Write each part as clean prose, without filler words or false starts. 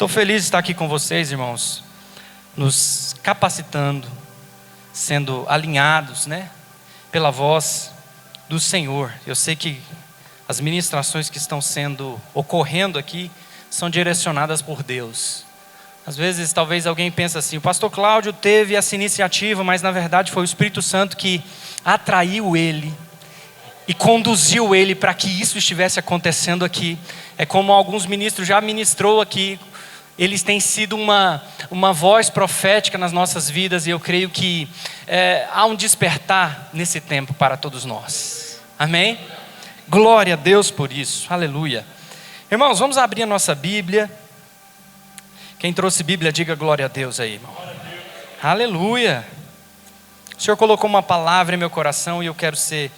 Estou feliz de estar aqui com vocês, irmãos, nos capacitando, sendo alinhados, pela voz do Senhor. Eu sei que as ministrações que estão ocorrendo aqui são direcionadas por Deus. Às vezes, talvez alguém pense assim: o pastor Cláudio teve essa iniciativa, mas na verdade foi o Espírito Santo que atraiu ele e conduziu ele para que isso estivesse acontecendo aqui. É como alguns ministros já ministrou aqui. Eles têm sido uma voz profética nas nossas vidas, e eu creio que há um despertar nesse tempo para todos nós. Amém? Glória a Deus por isso, aleluia. Irmãos, vamos abrir a nossa Bíblia. Quem trouxe Bíblia, diga glória a Deus aí, irmão. Aleluia. O Senhor colocou uma palavra em meu coração e eu quero ser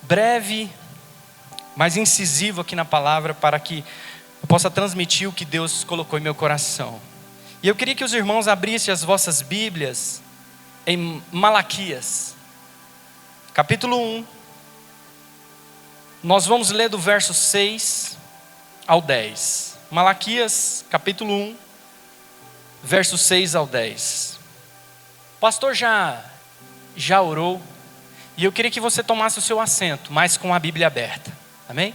breve, mas incisivo aqui na palavra, para que eu possa transmitir o que Deus colocou em meu coração. E eu queria que os irmãos abrissem as vossas Bíblias em Malaquias, capítulo 1. Nós vamos ler do verso 6 ao 10. Malaquias, capítulo 1, verso 6 ao 10. O pastor já orou, e eu queria que você tomasse o seu assento, mas com a Bíblia aberta. Amém?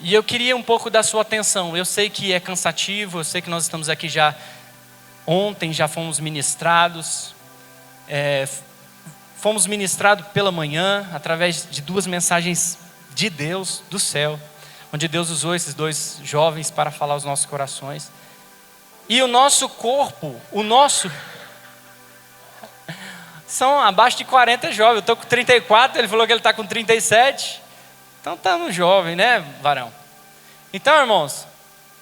E eu queria um pouco da sua atenção. Eu sei que é cansativo, eu sei que nós estamos aqui ontem já fomos ministrados. Fomos ministrados pela manhã, através de 2 mensagens de Deus, do céu, onde Deus usou esses 2 jovens para falar aos nossos corações. E o nosso corpo, são abaixo de 40 jovens. Eu estou com 34, ele falou que ele está com 37. Então está no jovem, né, varão? Então, irmãos,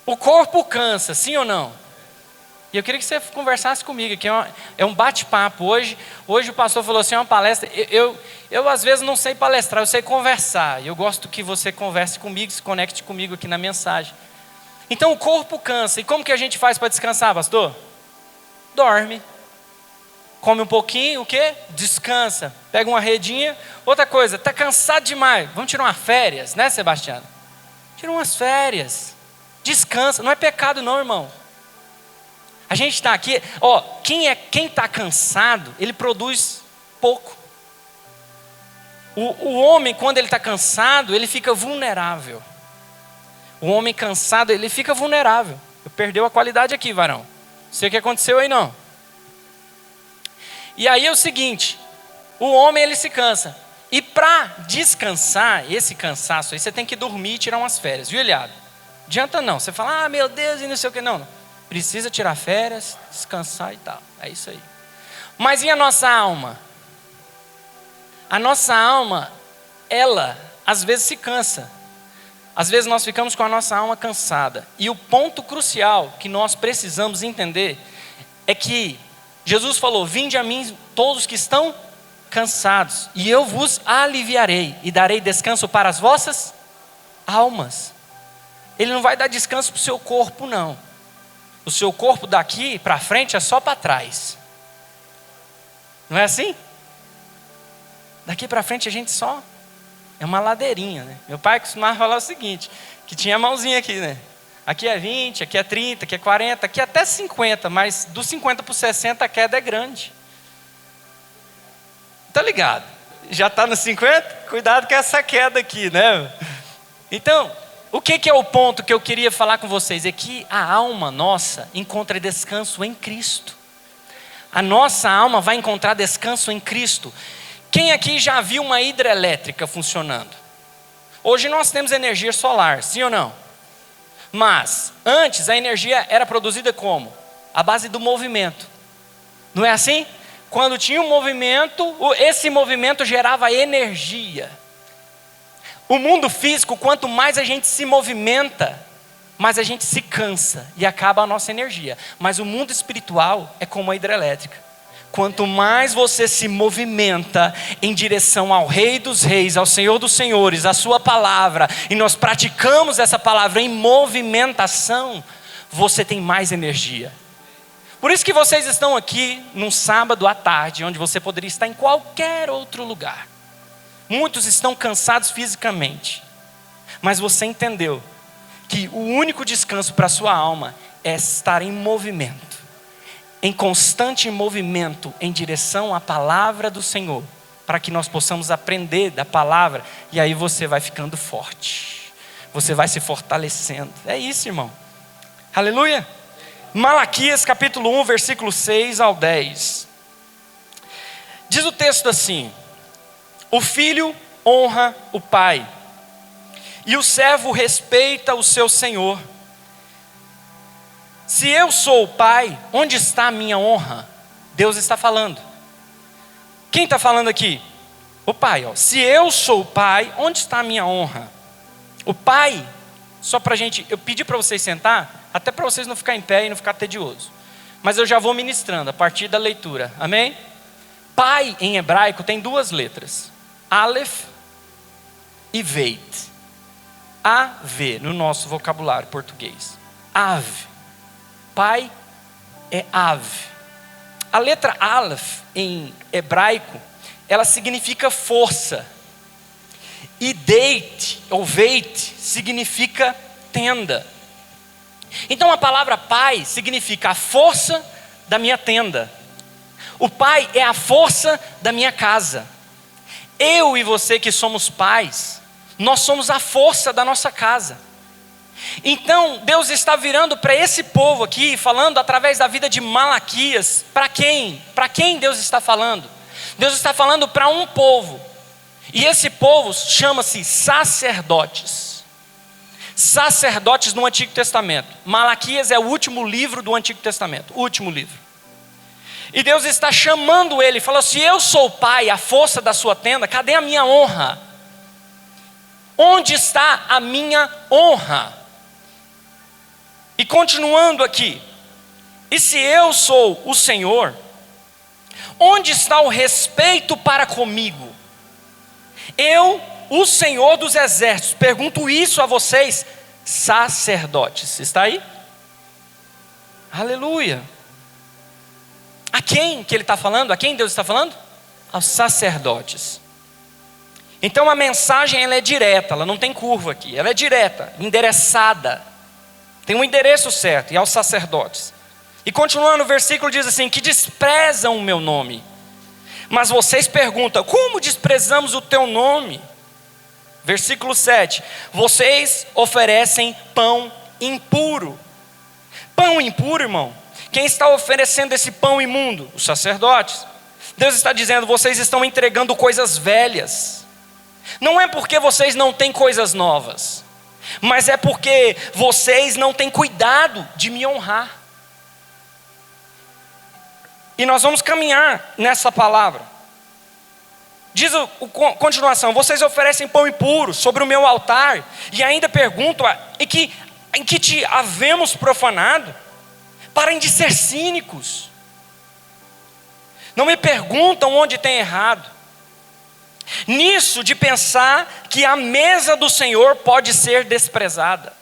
o corpo cansa, sim ou não? E eu queria que você conversasse comigo, que é um bate-papo. Hoje o pastor falou assim, é uma palestra. Eu às vezes não sei palestrar, eu sei conversar. E eu gosto que você converse comigo, se conecte comigo aqui na mensagem. Então o corpo cansa. E como que a gente faz para descansar, pastor? Dorme. Come um pouquinho, o quê? Descansa. Pega uma redinha. Outra coisa, está cansado demais. Vamos tirar umas férias, né, Sebastião? Tira umas férias. Descansa. Não é pecado não, irmão. A gente está aqui, quem está cansado, ele produz pouco. O homem, quando ele está cansado, ele fica vulnerável. O homem cansado, ele fica vulnerável. Perdeu a qualidade aqui, varão. Não sei o que aconteceu aí não. E aí é o seguinte, o homem ele se cansa. E para descansar, esse cansaço aí, você tem que dormir e tirar umas férias, viu, Eliado? Adianta não, você fala, meu Deus, e não sei o que, não. Precisa tirar férias, descansar e tal, é isso aí. Mas e a nossa alma? A nossa alma, ela às vezes se cansa. Às vezes nós ficamos com a nossa alma cansada. E o ponto crucial que nós precisamos entender é que Jesus falou, vinde a mim todos que estão cansados, e eu vos aliviarei, e darei descanso para as vossas almas. Ele não vai dar descanso para o seu corpo não. O seu corpo daqui para frente é só para trás. Não é assim? Daqui para frente a gente só é uma ladeirinha, né? Meu pai costumava falar o seguinte, que tinha a mãozinha aqui, né? Aqui é 20, aqui é 30, aqui é 40, aqui é até 50, mas dos 50 para os 60 a queda é grande. Tá ligado? Já está no 50? Cuidado com essa queda aqui, né? Então, o que é o ponto que eu queria falar com vocês? É que a alma nossa encontra descanso em Cristo. A nossa alma vai encontrar descanso em Cristo. Quem aqui já viu uma hidrelétrica funcionando? Hoje nós temos energia solar, sim ou não? Mas antes a energia era produzida como? À base do movimento. Não é assim? Quando tinha um movimento, esse movimento gerava energia. O mundo físico, quanto mais a gente se movimenta, mais a gente se cansa e acaba a nossa energia. Mas o mundo espiritual é como a hidrelétrica. Quanto mais você se movimenta em direção ao Rei dos Reis, ao Senhor dos Senhores, à sua palavra, e nós praticamos essa palavra em movimentação, você tem mais energia. Por isso que vocês estão aqui num sábado à tarde, onde você poderia estar em qualquer outro lugar. Muitos estão cansados fisicamente. Mas você entendeu que o único descanso para a sua alma é estar em movimento. Em constante movimento em direção à palavra do Senhor. Para que nós possamos aprender da palavra. E aí você vai ficando forte. Você vai se fortalecendo. É isso, irmão. Aleluia. Malaquias capítulo 1, versículo 6 ao 10. Diz o texto assim: o filho honra o pai, e o servo respeita o seu senhor. Se eu sou o pai, onde está a minha honra? Deus está falando. Quem está falando aqui? O pai. Ó. Se eu sou o pai, onde está a minha honra? O pai, só para a gente, eu pedi para vocês sentar, até para vocês não ficarem em pé e não ficar tedioso. Mas eu já vou ministrando a partir da leitura. Amém? Pai em hebraico tem duas letras. Aleph e Veit. A-V no nosso vocabulário português. Ave. Pai é ave. A letra Aleph em hebraico, ela significa força. E Deit ou Veit significa tenda. Então a palavra pai significa a força da minha tenda. O pai é a força da minha casa. Eu e você que somos pais, nós somos a força da nossa casa. Então Deus está virando para esse povo aqui, falando através da vida de Malaquias. Para quem? Para quem Deus está falando? Deus está falando para um povo. E esse povo chama-se sacerdotes. Sacerdotes no Antigo Testamento. Malaquias é o último livro do Antigo Testamento. O último livro. E Deus está chamando ele. Falou: se eu sou o pai, a força da sua tenda, cadê a minha honra? Onde está a minha honra? E continuando aqui. E se eu sou o Senhor, onde está o respeito para comigo? Eu, o Senhor dos exércitos, pergunto isso a vocês, sacerdotes. Está aí? Aleluia. A quem que ele está falando? A quem Deus está falando? Aos sacerdotes. Então a mensagem ela é direta, ela não tem curva aqui. Ela é direta, endereçada. Tem um endereço certo, e aos sacerdotes. E continuando o versículo diz assim: que desprezam o meu nome. Mas vocês perguntam: como desprezamos o teu nome? Versículo 7. Vocês oferecem pão impuro. Pão impuro, irmão. Quem está oferecendo esse pão imundo? Os sacerdotes. Deus está dizendo: vocês estão entregando coisas velhas. Não é porque vocês não têm coisas novas, mas é porque vocês não têm cuidado de me honrar. E nós vamos caminhar nessa palavra. Diz a continuação: vocês oferecem pão impuro sobre o meu altar, e ainda perguntam: em que te havemos profanado? Parem de ser cínicos. Não me perguntam onde tem errado. Nisso de pensar que a mesa do Senhor pode ser desprezada.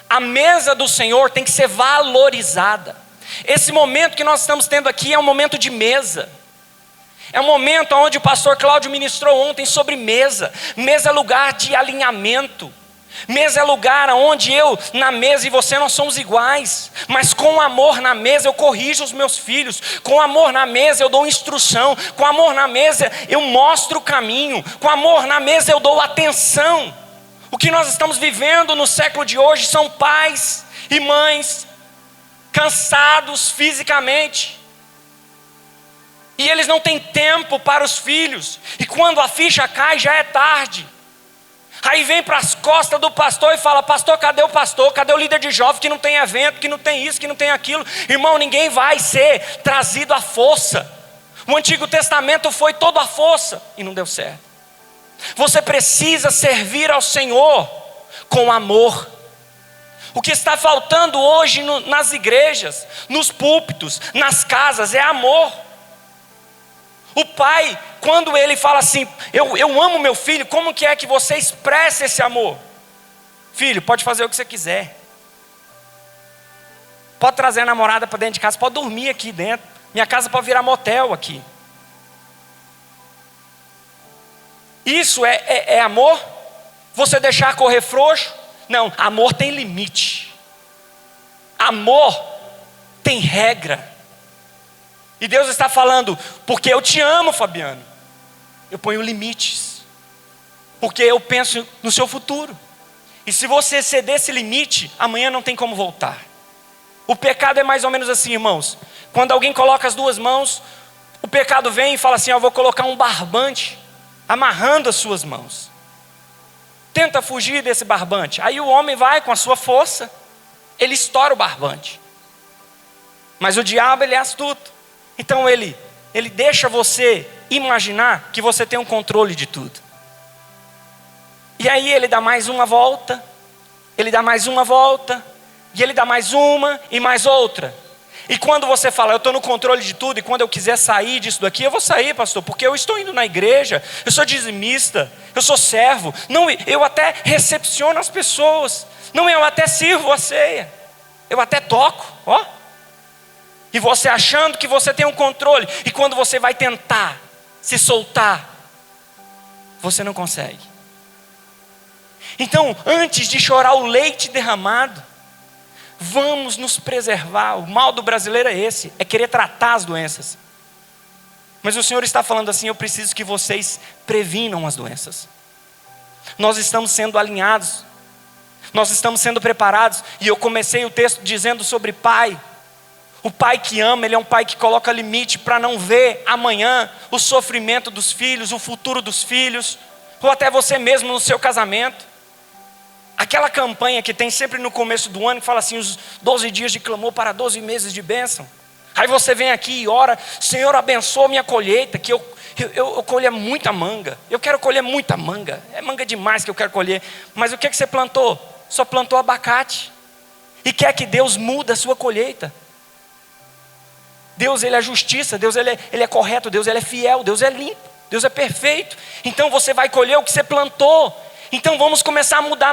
A mesa do Senhor tem que ser valorizada. Esse momento que nós estamos tendo aqui é um momento de mesa. É um momento onde o pastor Cláudio ministrou ontem sobre mesa. Mesa é lugar de alinhamento. Mesa é lugar onde eu, na mesa, e você, nós somos iguais. Mas com amor na mesa eu corrijo os meus filhos. Com amor na mesa eu dou instrução. Com amor na mesa eu mostro o caminho. Com amor na mesa eu dou atenção. O que nós estamos vivendo no século de hoje são pais e mães cansados fisicamente. E eles não têm tempo para os filhos. E quando a ficha cai já é tarde. Aí vem para as costas do pastor e fala: pastor, cadê o pastor? Cadê o líder de jovem que não tem evento, que não tem isso, que não tem aquilo? Irmão, ninguém vai ser trazido à força. O Antigo Testamento foi todo à força e não deu certo. Você precisa servir ao Senhor com amor. O que está faltando hoje nas igrejas, nos púlpitos, nas casas, é amor. O pai, quando ele fala assim: eu amo meu filho, como que é que você expressa esse amor? Filho, pode fazer o que você quiser. Pode trazer a namorada para dentro de casa, pode dormir aqui dentro. Minha casa pode virar motel aqui. Isso é amor? Você deixar correr frouxo? Não, amor tem limite. Amor tem regra. E Deus está falando, porque eu te amo, Fabiano, eu ponho limites. Porque eu penso no seu futuro. E se você exceder esse limite, amanhã não tem como voltar. O pecado é mais ou menos assim, irmãos. Quando alguém coloca as duas mãos, o pecado vem e fala assim, eu vou colocar um barbante amarrando as suas mãos. Tenta fugir desse barbante. Aí o homem vai com a sua força, ele estoura o barbante. Mas o diabo, ele é astuto. Então ele deixa você imaginar que você tem um controle de tudo. E aí ele dá mais uma volta, ele dá mais uma volta, e ele dá mais uma e mais outra. E quando você fala, eu estou no controle de tudo, e quando eu quiser sair disso daqui, eu vou sair, pastor, porque eu estou indo na igreja, eu sou dizimista, eu sou servo, não, eu até recepciono as pessoas, não, eu até sirvo a ceia, eu até toco, ó. E você achando que você tem um controle, e quando você vai tentar se soltar, você não consegue. Então, antes de chorar o leite derramado, vamos nos preservar. O mal do brasileiro é esse, é querer tratar as doenças. Mas o Senhor está falando assim, eu preciso que vocês previnam as doenças. Nós estamos sendo alinhados, nós estamos sendo preparados. E eu comecei o texto dizendo sobre pai. O pai que ama, ele é um pai que coloca limite para não ver amanhã o sofrimento dos filhos, o futuro dos filhos, ou até você mesmo no seu casamento. Aquela campanha que tem sempre no começo do ano, que fala assim, os 12 dias de clamor para 12 meses de bênção. Aí você vem aqui e ora, Senhor, abençoa minha colheita, que eu colha muita manga. Eu quero colher muita manga, é manga demais que eu quero colher. Mas o que você plantou? Só plantou abacate. E quer que Deus mude a sua colheita. Deus, ele é justiça, Deus ele é correto, Deus ele é fiel, Deus é limpo, Deus é perfeito. Então você vai colher o que você plantou. Então vamos começar a mudar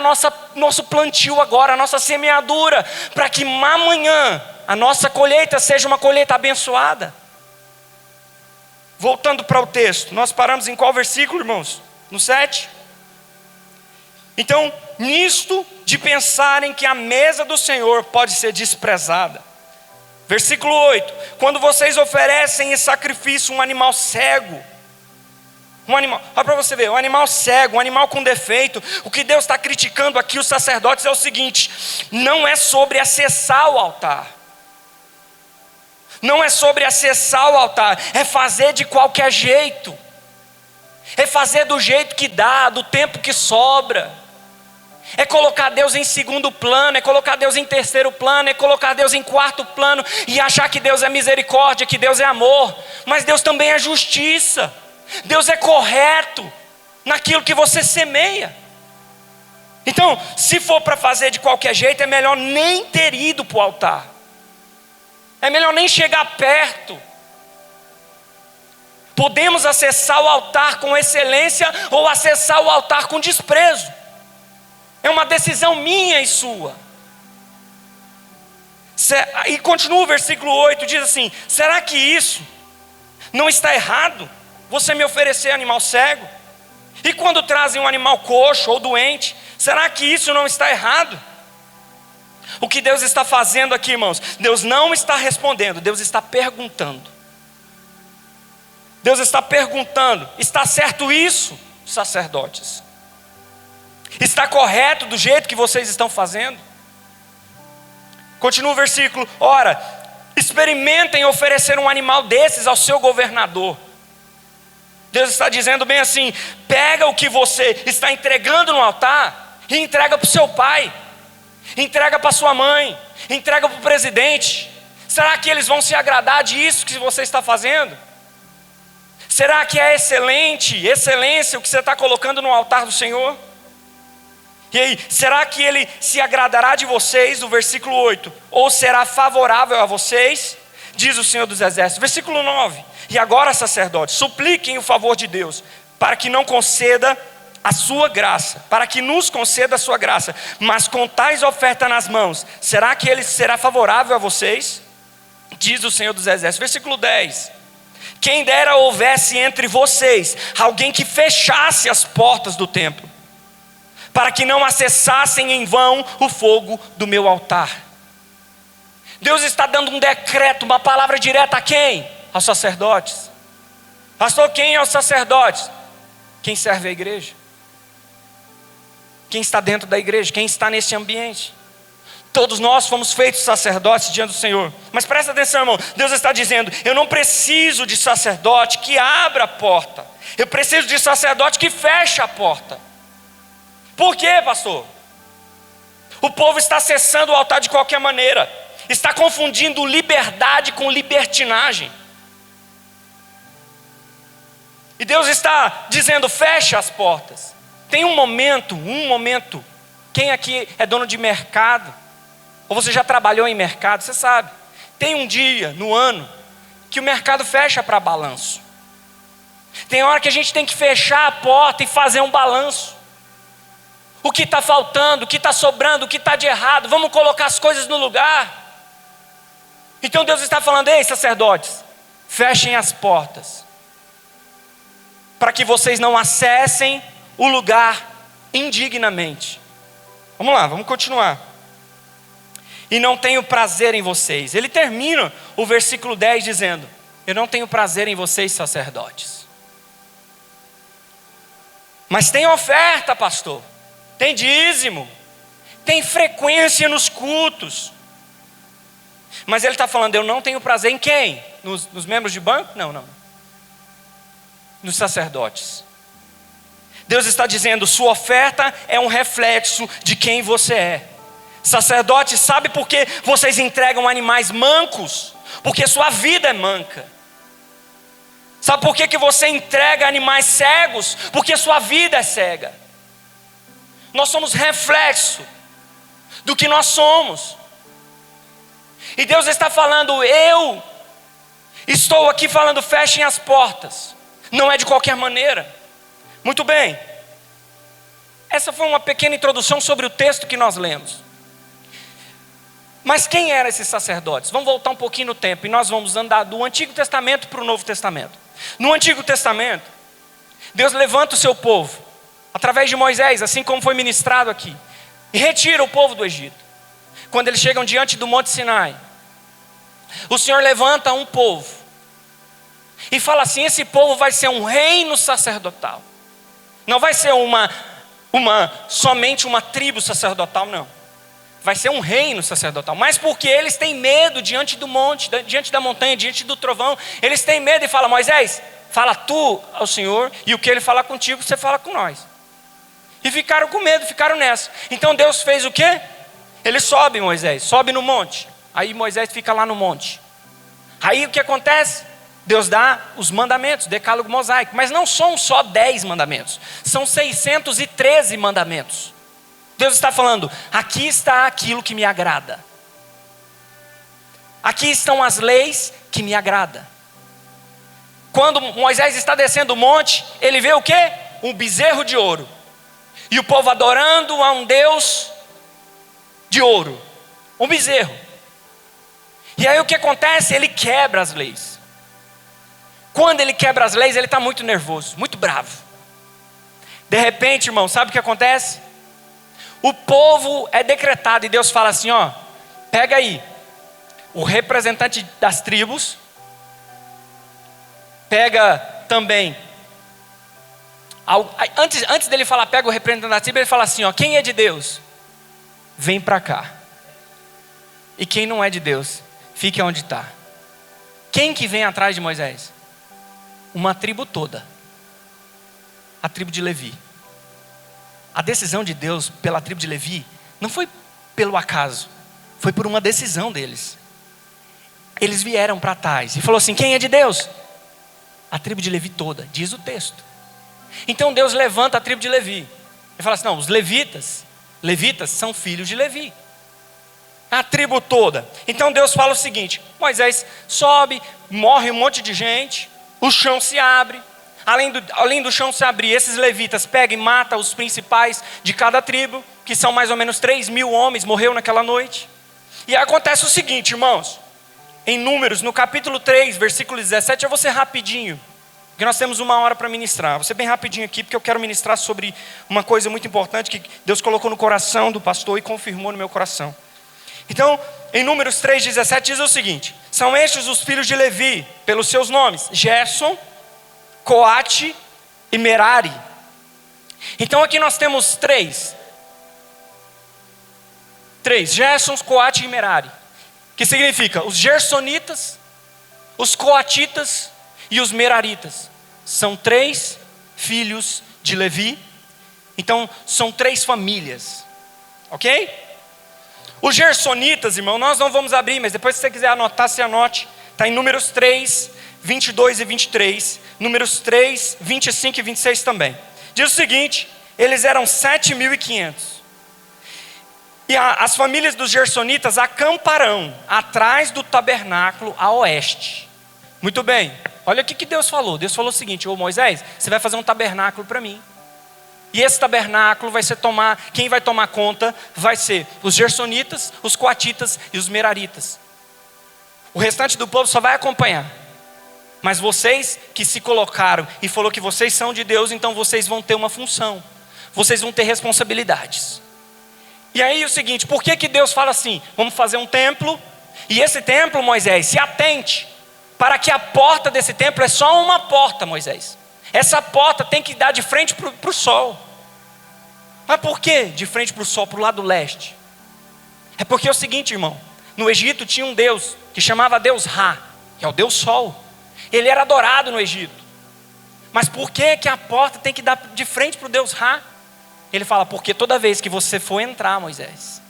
nosso plantio agora, a nossa semeadura, para que amanhã a nossa colheita seja uma colheita abençoada. Voltando para o texto, nós paramos em qual versículo, irmãos? No 7? Então, nisto de pensarem que a mesa do Senhor pode ser desprezada. Versículo 8, quando vocês oferecem em sacrifício um animal cego, olha para você ver, um animal cego, um animal com defeito, o que Deus está criticando aqui os sacerdotes é o seguinte, não é sobre acessar o altar, não é sobre acessar o altar, é fazer de qualquer jeito, é fazer do jeito que dá, do tempo que sobra, é colocar Deus em segundo plano, é colocar Deus em terceiro plano, é colocar Deus em quarto plano, e achar que Deus é misericórdia, que Deus é amor, mas Deus também é justiça. Deus é correto naquilo que você semeia. Então, se for para fazer de qualquer jeito, é melhor nem ter ido para o altar. É melhor nem chegar perto. Podemos acessar o altar com excelência ou acessar o altar com desprezo. É uma decisão minha e sua. E continua o versículo 8, diz assim, será que isso não está errado? Você me oferecer animal cego? E quando trazem um animal coxo ou doente, será que isso não está errado? O que Deus está fazendo aqui, irmãos? Deus não está respondendo, Deus está perguntando. Deus está perguntando, está certo isso, sacerdotes? Está correto do jeito que vocês estão fazendo? Continua o versículo, ora, experimentem oferecer um animal desses ao seu governador. Deus está dizendo bem assim, pega o que você está entregando no altar e entrega para o seu pai, entrega para sua mãe, entrega para o presidente. Será que eles vão se agradar disso que você está fazendo? Será que é excelência o que você está colocando no altar do Senhor? E aí, será que ele se agradará de vocês, do versículo 8, ou será favorável a vocês? Diz o Senhor dos Exércitos, versículo 9, e agora, sacerdotes, supliquem o favor de Deus, para que não conceda a sua graça, para que nos conceda a sua graça, mas com tais ofertas nas mãos, será que ele será favorável a vocês? Diz o Senhor dos Exércitos, versículo 10, Quem dera houvesse entre vocês alguém que fechasse as portas do templo, para que não acessassem em vão o fogo do meu altar. Deus está dando um decreto, uma palavra direta a quem? Aos sacerdotes. Pastor, quem é os sacerdotes? Quem serve a igreja. Quem está dentro da igreja, quem está nesse ambiente. Todos nós fomos feitos sacerdotes diante do Senhor. Mas presta atenção, irmão, Deus está dizendo: eu não preciso de sacerdote que abra a porta, eu preciso de sacerdote que feche a porta. Por quê, pastor? O povo está acessando o altar de qualquer maneira, está confundindo liberdade com libertinagem. E Deus está dizendo: fecha as portas. Tem um momento, quem aqui é dono de mercado, ou você já trabalhou em mercado, você sabe, tem um dia no ano que o mercado fecha para balanço. Tem hora que a gente tem que fechar a porta e fazer um balanço. O que está faltando, o que está sobrando, o que está de errado, vamos colocar as coisas no lugar. Então Deus está falando: ei, sacerdotes, fechem as portas, para que vocês não acessem o lugar indignamente. Vamos lá, vamos continuar. E não tenho prazer em vocês. Ele termina o versículo 10 dizendo: eu não tenho prazer em vocês, sacerdotes. Mas tem oferta, pastor, tem dízimo, tem frequência nos cultos. Mas ele está falando: eu não tenho prazer em quem? Nos membros de banco? Não. Nos sacerdotes. Deus está dizendo: sua oferta é um reflexo de quem você é. Sacerdote, sabe por que vocês entregam animais mancos? Porque sua vida é manca. Sabe por que você entrega animais cegos? Porque sua vida é cega. Nós somos reflexo do que nós somos. E Deus está falando: eu estou aqui falando, fechem as portas. Não é de qualquer maneira. Muito bem. Essa foi uma pequena introdução sobre o texto que nós lemos. Mas quem eram esses sacerdotes? Vamos voltar um pouquinho no tempo e nós vamos andar do Antigo Testamento para o Novo Testamento. No Antigo Testamento, Deus levanta o seu povo, através de Moisés, assim como foi ministrado aqui, e retira o povo do Egito. Quando eles chegam diante do Monte Sinai, o Senhor levanta um povo e fala assim: esse povo vai ser um reino sacerdotal. Não vai ser somente uma tribo sacerdotal, não. Vai ser um reino sacerdotal. Mas porque eles têm medo diante do monte, diante da montanha, diante do trovão, eles têm medo e falam: Moisés, fala tu ao Senhor, e o que ele falar contigo, você fala com nós. E ficaram com medo, ficaram nessa. Então Deus fez o quê? Ele sobe, Moisés, sobe no monte. Aí Moisés fica lá no monte. Aí o que acontece? Deus dá os mandamentos, decálogo mosaico. Mas não são só 10 mandamentos, são 613 mandamentos. Deus está falando: aqui está aquilo que me agrada. Aqui estão as leis que me agradam. Quando Moisés está descendo o monte, ele vê o quê? Um bezerro de ouro. E o povo adorando a um Deus de ouro. Um bezerro. E aí o que acontece? Ele quebra as leis. Quando ele quebra as leis, ele está muito nervoso, muito bravo. De repente, irmão, sabe o que acontece? O povo é decretado e Deus fala assim: ó, pega aí o representante das tribos, pega também, antes dele falar pega o representante da tribo, ele fala assim: ó, quem é de Deus, vem para cá, e quem não é de Deus, fique onde está. Quem que vem atrás de Moisés? Uma tribo toda, a tribo de Levi. A decisão de Deus pela tribo de Levi não foi pelo acaso, foi por uma decisão deles. Eles vieram para trás e falou assim: quem é de Deus? A tribo de Levi toda, diz o texto. Então Deus levanta a tribo de Levi. Ele fala assim: não, os levitas são filhos de Levi. A tribo toda. Então Deus fala o seguinte: Moisés sobe, morre um monte de gente, o chão se abre. Além do chão se abrir, esses levitas pegam e matam os principais de cada tribo, que são mais ou menos 3.000 homens, morreu naquela noite. E aí acontece o seguinte, irmãos: em Números, no capítulo 3, versículo 17, eu vou ser rapidinho, porque nós temos 1 hora para ministrar. Vou ser bem rapidinho aqui, porque eu quero ministrar sobre uma coisa muito importante que Deus colocou no coração do pastor e confirmou no meu coração. Então, em Números 3,17 diz o seguinte: são estes os filhos de Levi, pelos seus nomes, Gerson, Coate e Merari. Então aqui nós temos três, Gerson, Coate e Merari, que significa os gersonitas, os coatitas e os meraritas. São 3 filhos de Levi. Então são 3 famílias, ok? Os gersonitas, irmão, nós não vamos abrir, mas depois se você quiser anotar, você anote. Está em Números 3, 22 e 23. Números 3, 25 e 26 também. Diz o seguinte: eles eram 7.500. E as famílias dos gersonitas acamparão atrás do tabernáculo a oeste. Muito bem, olha o que Deus falou. Deus falou o seguinte: ô Moisés, você vai fazer um tabernáculo para mim. E esse tabernáculo vai ser quem vai tomar conta vai ser os gersonitas, os coatitas e os meraritas. O restante do povo só vai acompanhar. Mas vocês que se colocaram e falou que vocês são de Deus, então vocês vão ter uma função. Vocês vão ter responsabilidades. E aí o seguinte, por que Deus fala assim? Vamos fazer um templo. E esse templo, Moisés, se atente para que a porta desse templo é só uma porta, Moisés. Essa porta tem que dar de frente para o sol. Mas por que de frente para o sol, para o lado leste? É porque é o seguinte, irmão. No Egito tinha um Deus que chamava Deus Ra, que é o Deus Sol. Ele era adorado no Egito. Mas por que a porta tem que dar de frente para o Deus Ra? Ele fala, porque toda vez que você for entrar, Moisés,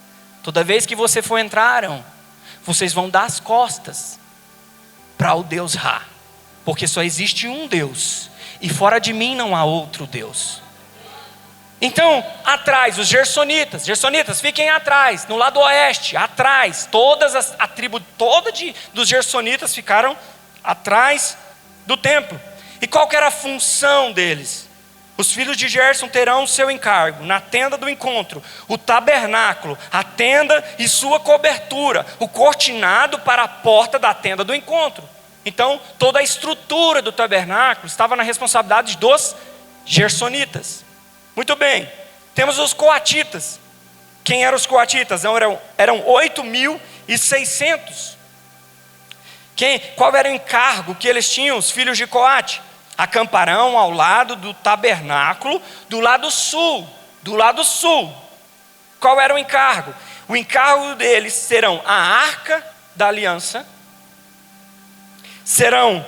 toda vez que você for entrar, Arão, vocês vão dar as costas para o Deus Ra. Porque só existe um Deus. E fora de mim não há outro Deus. Então, atrás, os gersonitas, fiquem atrás, no lado oeste, atrás. A tribo toda dos gersonitas ficaram atrás do templo. E qual que era a função deles? Os filhos de Gerson terão o seu encargo na tenda do encontro, o tabernáculo, a tenda e sua cobertura, o cortinado para a porta da tenda do encontro. Então, toda a estrutura do tabernáculo estava na responsabilidade dos gersonitas. Muito bem, temos os coatitas. Quem eram os coatitas? Eram 8.600. Qual era o encargo que eles tinham, os filhos de Coate? Acamparão ao lado do tabernáculo, do lado sul. Qual era o encargo? O encargo deles serão a arca da aliança, serão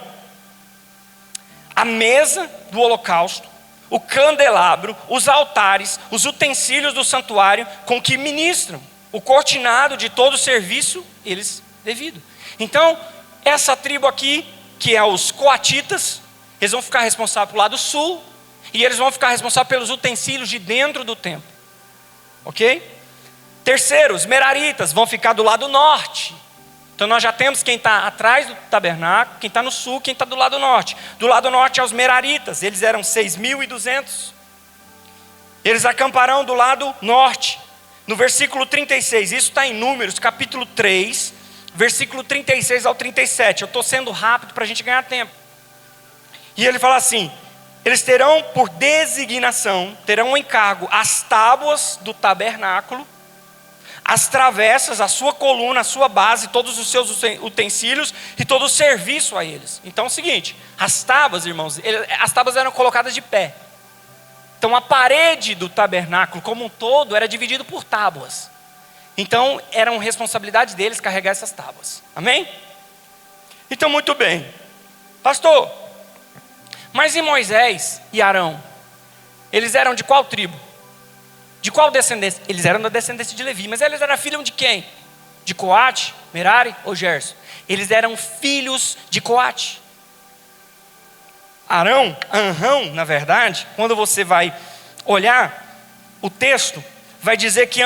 a mesa do holocausto, o candelabro, os altares, os utensílios do santuário com que ministram, o cortinado de todo o serviço eles devido. Então, essa tribo aqui, que é os coatitas, eles vão ficar responsáveis pelo lado sul, e eles vão ficar responsáveis pelos utensílios de dentro do templo. Ok? Terceiro, os meraritas vão ficar do lado norte. Então nós já temos quem está atrás do tabernáculo, quem está no sul, quem está do lado norte. Do lado norte é os meraritas, eles eram 6.200. Eles acamparão do lado norte. No versículo 36, isso está em Números, capítulo 3, versículo 36 ao 37. Eu estou sendo rápido para a gente ganhar tempo. E ele fala assim: eles terão por designação, terão um encargo as tábuas do tabernáculo, as travessas, a sua coluna, a sua base, todos os seus utensílios e todo o serviço a eles. Então é o seguinte, as tábuas, irmãos, as tábuas eram colocadas de pé. Então a parede do tabernáculo como um todo era dividido por tábuas. Então eram responsabilidade deles carregar essas tábuas. Amém? Então muito bem. Pastor, mas e Moisés e Arão? Eles eram de qual tribo? De qual descendência? Eles eram da descendência de Levi, mas eles eram filhos de quem? De Coate, Merari ou Gerson? Eles eram filhos de Coate. Arão, na verdade, quando você vai olhar o texto, vai dizer que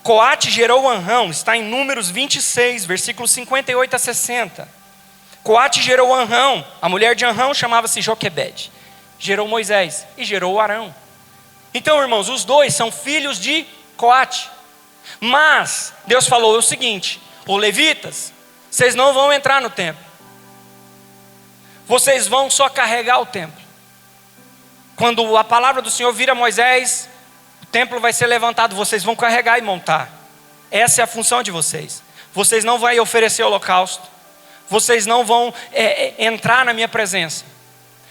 Coate gerou Anrão, está em Números 26, versículos 58 a 60. Coate gerou Anrão, a mulher de Anrão chamava-se Joquebede. Gerou Moisés e gerou Arão. Então, irmãos, os dois são filhos de Coate. Mas Deus falou o seguinte: os levitas Vocês não vão entrar no templo. Vocês vão só carregar o templo. Quando a palavra do Senhor vira Moisés, o templo vai ser levantado, vocês vão carregar e montar. Essa é a função de vocês. Vocês não vão oferecer holocausto. Vocês não vão entrar na minha presença.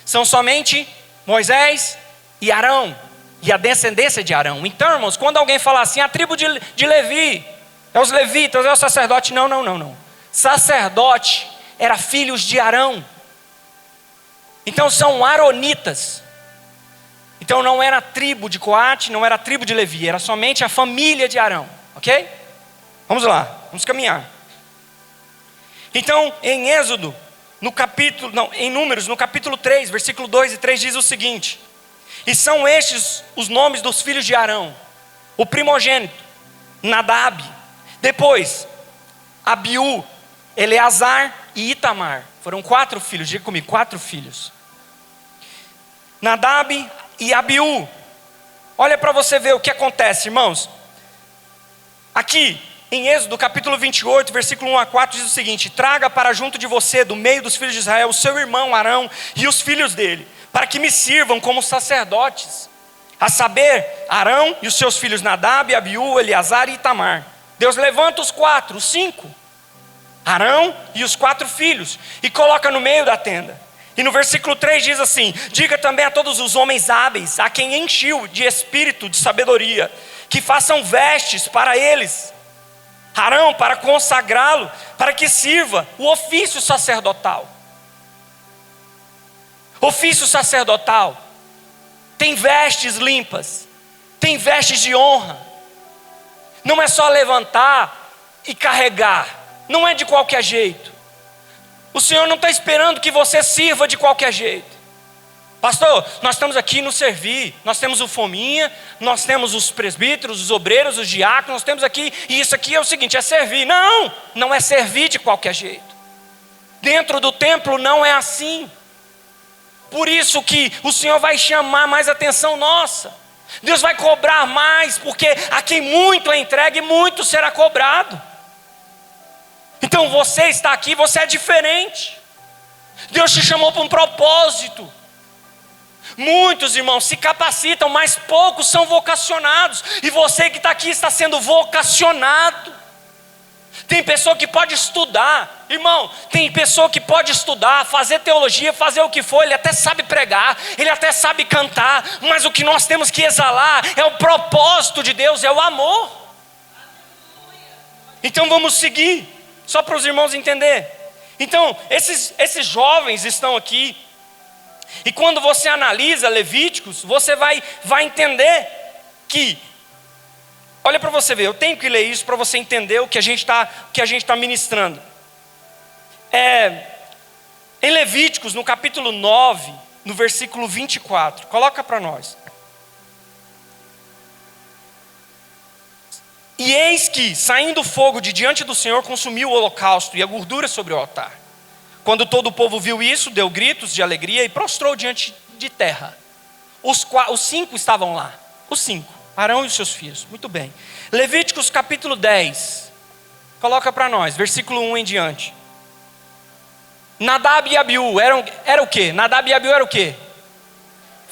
São somente Moisés e Arão, e a descendência de Arão. Então, irmãos, quando alguém fala assim, a tribo de Levi, é os levitas, é o sacerdote. Não. Sacerdote era filhos de Arão. Então são aronitas. Então não era a tribo de Coate, não era a tribo de Levi, era somente a família de Arão, ok? Vamos lá, vamos caminhar. Então em em Números, no capítulo 3, versículo 2 e 3 diz o seguinte: e são estes os nomes dos filhos de Arão: o primogênito, Nadab, depois Abiú, Eleazar e Itamar. Foram 4 filhos, diga comigo, 4 filhos. Nadab e Abiú. Olha para você ver o que acontece, irmãos. Aqui em Êxodo capítulo 28, versículo 1 a 4 diz o seguinte: traga para junto de você, do meio dos filhos de Israel, o seu irmão Arão e os filhos dele, para que me sirvam como sacerdotes, a saber, Arão e os seus filhos Nadab, Abiú, Eleazar e Itamar. Deus levanta os 5, Arão e os 4 filhos, e coloca no meio da tenda. E no versículo 3 diz assim: diga também a todos os homens hábeis, a quem enchiu de espírito de sabedoria, que façam vestes para eles, Arão, para consagrá-lo, para que sirva o ofício sacerdotal. Ofício sacerdotal tem vestes limpas, tem vestes de honra. Não é só levantar e carregar, não é de qualquer jeito. O Senhor não está esperando que você sirva de qualquer jeito. Pastor, nós estamos aqui nos servir, nós temos o Fominha, nós temos os presbíteros, os obreiros, os diáconos, nós temos aqui, e isso aqui é o seguinte, é servir. Não é servir de qualquer jeito. Dentro do templo não é assim. Por isso que o Senhor vai chamar mais atenção nossa. Deus vai cobrar mais, porque a quem muito é entregue, muito será cobrado. Então você está aqui, você é diferente. Deus te chamou para um propósito. Muitos irmãos se capacitam, mas poucos são vocacionados. E você que está aqui está sendo vocacionado. Tem pessoa que pode estudar, irmão, tem pessoa que pode estudar, fazer teologia, fazer o que for, ele até sabe pregar, ele até sabe cantar, mas o que nós temos que exalar é o propósito de Deus, é o amor. Então vamos seguir, só para os irmãos entenderem. Então esses jovens estão aqui, e quando você analisa Levíticos, você vai entender que, olha para você ver, eu tenho que ler isso para você entender o que a gente está ministrando. Em Levíticos, no capítulo 9, no versículo 24, coloca para nós. E eis que, saindo fogo de diante do Senhor, consumiu o holocausto e a gordura sobre o altar. Quando todo o povo viu isso, deu gritos de alegria e prostrou diante de terra. Os 5 estavam lá, os 5, Arão e os seus filhos, muito bem. Levíticos capítulo 10, coloca para nós, versículo 1 em diante. Nadab e Abiú, era o quê? Nadab e Abiú era o quê?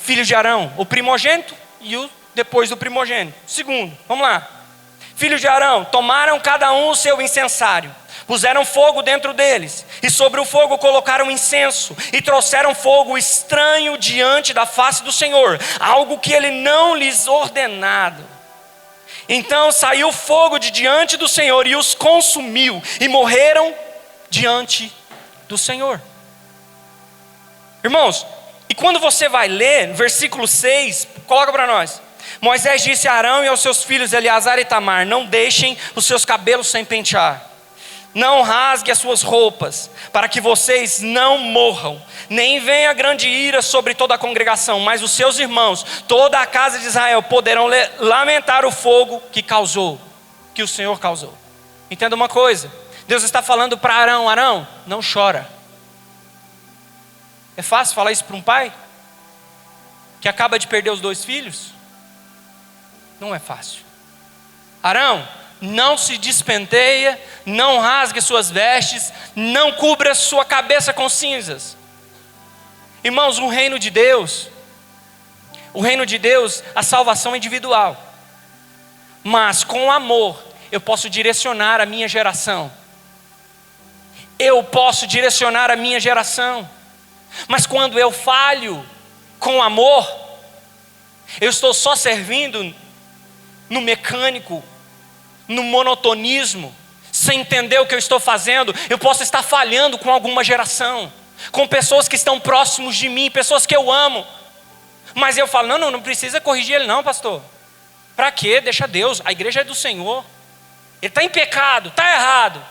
Filhos de Arão, o primogênito e o depois do primogênito. Segundo, vamos lá. Filhos de Arão, tomaram cada um o seu incensário, puseram fogo dentro deles, e sobre o fogo colocaram incenso, e trouxeram fogo estranho diante da face do Senhor, algo que ele não lhes ordenado. Então saiu fogo de diante do Senhor e os consumiu, e morreram diante do Senhor. Irmãos, e quando você vai ler, versículo 6, coloca para nós. Moisés disse a Arão e aos seus filhos Eleazar e Itamar: não deixem os seus cabelos sem pentear, não rasgue as suas roupas, para que vocês não morram, nem venha grande ira sobre toda a congregação, mas os seus irmãos, toda a casa de Israel, poderão lamentar o fogo que o Senhor causou. Entenda uma coisa, Deus está falando para Arão: Arão, não chora. É fácil falar isso para um pai que acaba de perder os 2 filhos? Não é fácil. Arão, não se despenteia, não rasgue suas vestes, não cubra sua cabeça com cinzas. Irmãos, o reino de Deus, a salvação é individual. Mas com amor, eu posso direcionar a minha geração. Mas quando eu falho com amor, eu estou só servindo no mecânico, no monotonismo, sem entender o que eu estou fazendo. Eu posso estar falhando com alguma geração, com pessoas que estão próximos de mim, pessoas que eu amo. Mas eu falo, não precisa corrigir ele não, pastor. Para quê? Deixa Deus, a igreja é do Senhor. Ele está em pecado, está errado.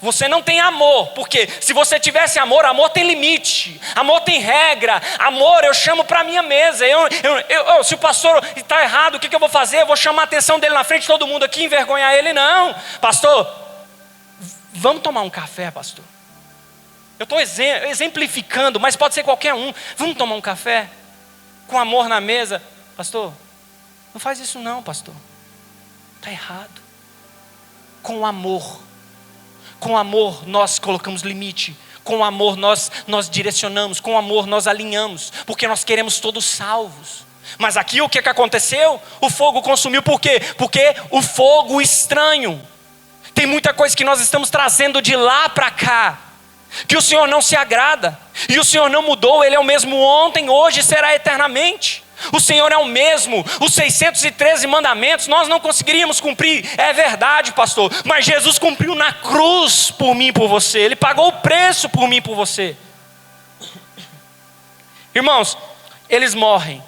Você não tem amor, porque se você tivesse amor, amor tem limite, amor tem regra. Amor eu chamo para a minha mesa. Se o pastor está errado, o que eu vou fazer? Eu vou chamar a atenção dele na frente de todo mundo aqui, envergonhar ele? Não, pastor, vamos tomar um café, pastor. Eu estou exemplificando, mas pode ser qualquer um. Vamos tomar um café com amor na mesa. Pastor, não faz isso não, pastor, está errado. Com amor nós colocamos limite, com amor nós direcionamos, com amor nós alinhamos, porque nós queremos todos salvos. Mas aqui o que aconteceu? O fogo consumiu, por quê? Porque o fogo estranho, tem muita coisa que nós estamos trazendo de lá para cá, que o Senhor não se agrada, e o Senhor não mudou. Ele é o mesmo ontem, hoje e será eternamente. O Senhor é o mesmo. Os 613 mandamentos nós não conseguiríamos cumprir, é verdade, pastor, mas Jesus cumpriu na cruz por mim e por você. Ele pagou o preço por mim e por você. Irmãos, eles morrem.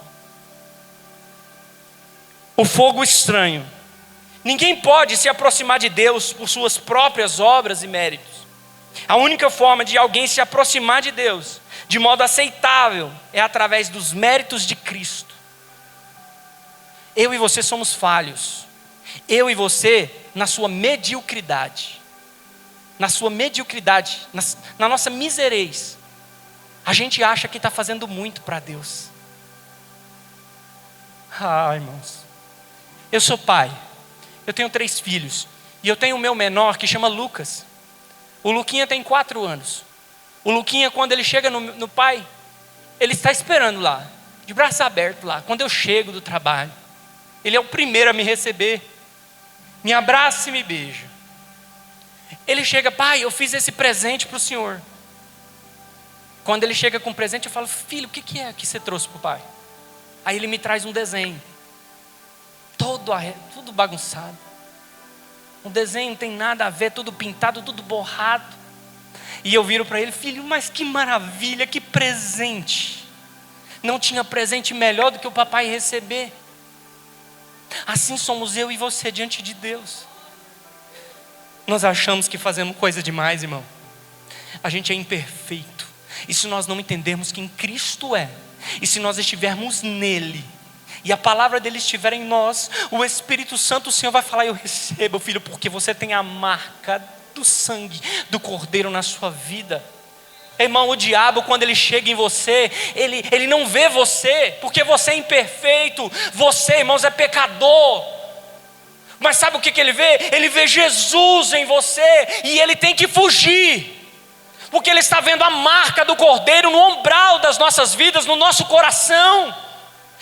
O fogo estranho. Ninguém pode se aproximar de Deus por suas próprias obras e méritos. A única forma de alguém se aproximar de Deus de modo aceitável é através dos méritos de Cristo. Eu e você somos falhos. Eu e você, na sua mediocridade, na nossa miserez, a gente acha que está fazendo muito para Deus. Irmãos, eu sou pai, eu tenho 3 filhos, e eu tenho o meu menor que chama Lucas. O Luquinha tem 4 anos. O Luquinha, quando ele chega no pai, ele está esperando lá, de braço aberto lá. Quando eu chego do trabalho, ele é o primeiro a me receber, me abraça e me beija. Ele chega, pai, eu fiz esse presente para o senhor. Quando ele chega com o presente, eu falo, filho, o que é que você trouxe para o pai? Aí ele me traz um desenho, tudo bagunçado. O desenho não tem nada a ver, tudo pintado, tudo borrado. E eu viro para ele, filho, mas que maravilha, que presente. Não tinha presente melhor do que o papai receber. Assim somos eu e você diante de Deus. Nós achamos que fazemos coisa demais, irmão. A gente é imperfeito. E se nós não entendermos quem Cristo é, e se nós estivermos nele, e a palavra dele estiver em nós, o Espírito Santo, o Senhor vai falar, eu recebo, filho, porque você tem a marca do sangue do Cordeiro na sua vida. Irmão, o diabo, quando ele chega em você, ele não vê você, porque você é imperfeito. Você, irmãos, é pecador. Mas sabe o que ele vê? Ele vê Jesus em você, e ele tem que fugir, porque ele está vendo a marca do Cordeiro no umbral das nossas vidas, no nosso coração.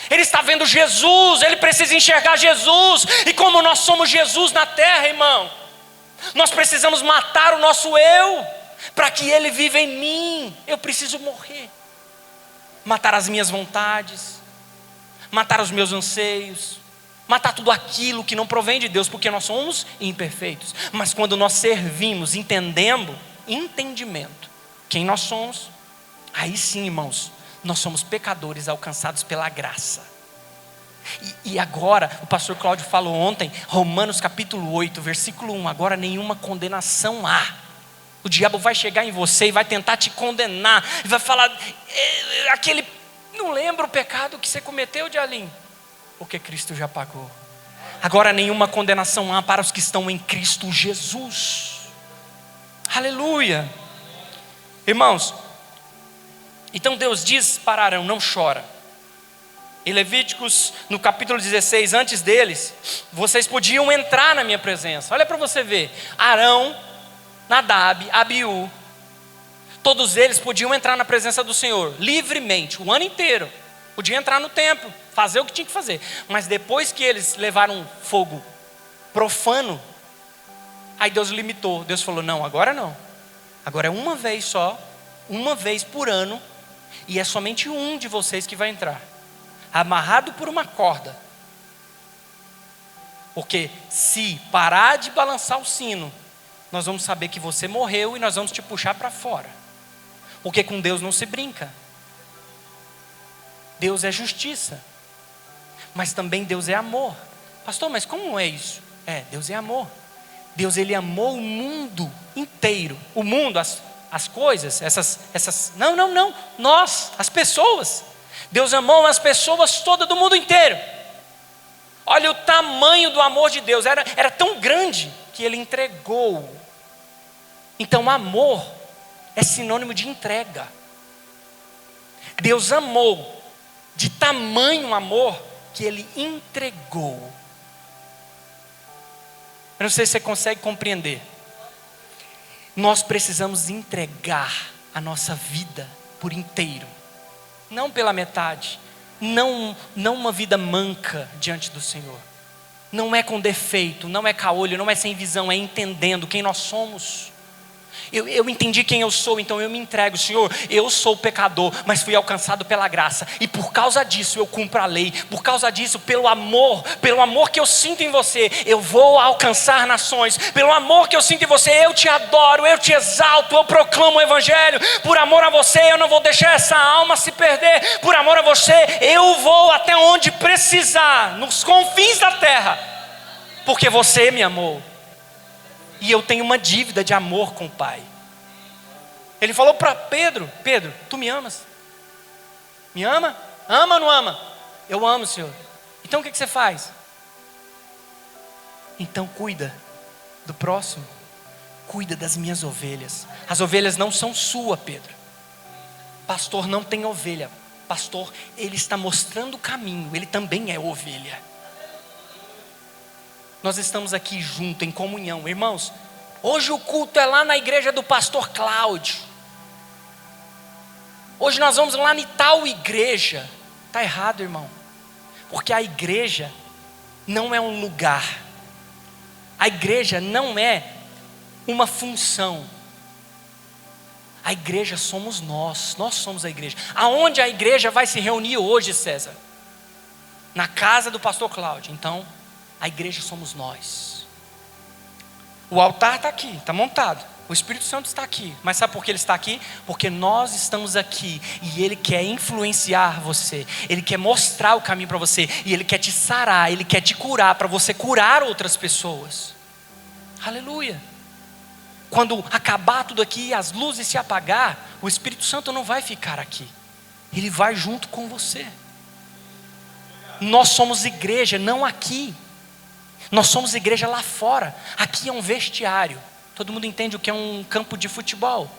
Ele está vendo Jesus, ele precisa enxergar Jesus. E como nós somos Jesus na terra, irmão, nós precisamos matar o nosso eu, para que ele viva em mim. Eu preciso morrer, matar as minhas vontades, matar os meus anseios, matar tudo aquilo que não provém de Deus, porque nós somos imperfeitos. Mas quando nós servimos, entendimento, quem nós somos, aí sim, irmãos, nós somos pecadores alcançados pela graça. E agora, o pastor Cláudio falou ontem, Romanos capítulo 8, versículo 1, agora nenhuma condenação há. O diabo vai chegar em você e vai tentar te condenar, e vai falar, não lembra o pecado que você cometeu, Dialim? Porque Cristo já pagou. Agora nenhuma condenação há para os que estão em Cristo Jesus. Aleluia. Irmãos, então Deus diz para Arão, não chora. Em Levíticos, no capítulo 16, antes deles, vocês podiam entrar na minha presença. Olha para você ver, Arão, Nadab, Abiú, todos eles podiam entrar na presença do Senhor, livremente, o ano inteiro. Podiam entrar no templo, fazer o que tinha que fazer. Mas depois que eles levaram fogo profano, aí Deus limitou. Deus falou, não, agora não. Agora é uma vez só, uma vez por ano, e é somente um de vocês que vai entrar, amarrado por uma corda. Porque se parar de balançar o sino, nós vamos saber que você morreu e nós vamos te puxar para fora. Porque com Deus não se brinca. Deus é justiça, mas também Deus é amor. Pastor, mas como é isso? Deus é amor. Deus, ele amou o mundo inteiro. O mundo, as coisas, não, nós, as pessoas. Deus amou as pessoas todas do mundo inteiro. Olha o tamanho do amor de Deus, era tão grande que ele entregou. Então amor é sinônimo de entrega. Deus amou de tamanho amor que ele entregou. Eu não sei se você consegue compreender. Nós precisamos entregar a nossa vida por inteiro, não pela metade, não uma vida manca diante do Senhor. Não é com defeito, não é caolho, não é sem visão, é entendendo quem nós somos. Eu entendi quem eu sou, então eu me entrego. Senhor, eu sou pecador, mas fui alcançado pela graça, e por causa disso eu cumpro a lei. Por causa disso, pelo amor que eu sinto em você, eu vou alcançar nações. Pelo amor que eu sinto em você, eu te adoro, eu te exalto, eu proclamo o evangelho. Por amor a você, eu não vou deixar essa alma se perder. Por amor a você, eu vou até onde precisar, nos confins da terra, porque você me amou. E eu tenho uma dívida de amor com o Pai. Ele falou para Pedro, Pedro, tu me amas? Me ama? Ama ou não ama? Eu amo, Senhor. Então o que você faz? Então cuida do próximo. Cuida das minhas ovelhas. As ovelhas não são suas, Pedro. Pastor não tem ovelha. Pastor, ele está mostrando o caminho. Ele também é ovelha. Nós estamos aqui juntos, em comunhão. Irmãos, hoje o culto é lá na igreja do pastor Cláudio. Hoje nós vamos lá em tal igreja. Está errado, irmão. Porque a igreja não é um lugar. A igreja não é uma função. A igreja somos nós. Nós somos a igreja. Aonde a igreja vai se reunir hoje, César? Na casa do pastor Cláudio. Então, a igreja somos nós. O altar está aqui, está montado. O Espírito Santo está aqui. Mas sabe por que ele está aqui? Porque nós estamos aqui e ele quer influenciar você. Ele quer mostrar o caminho para você. E ele quer te sarar, ele quer te curar, para você curar outras pessoas. Aleluia. Quando acabar tudo aqui e as luzes se apagar, o Espírito Santo não vai ficar aqui. Ele vai junto com você. Nós somos igreja, não aqui. Nós somos igreja lá fora. Aqui é um vestiário. Todo mundo entende o que é um campo de futebol.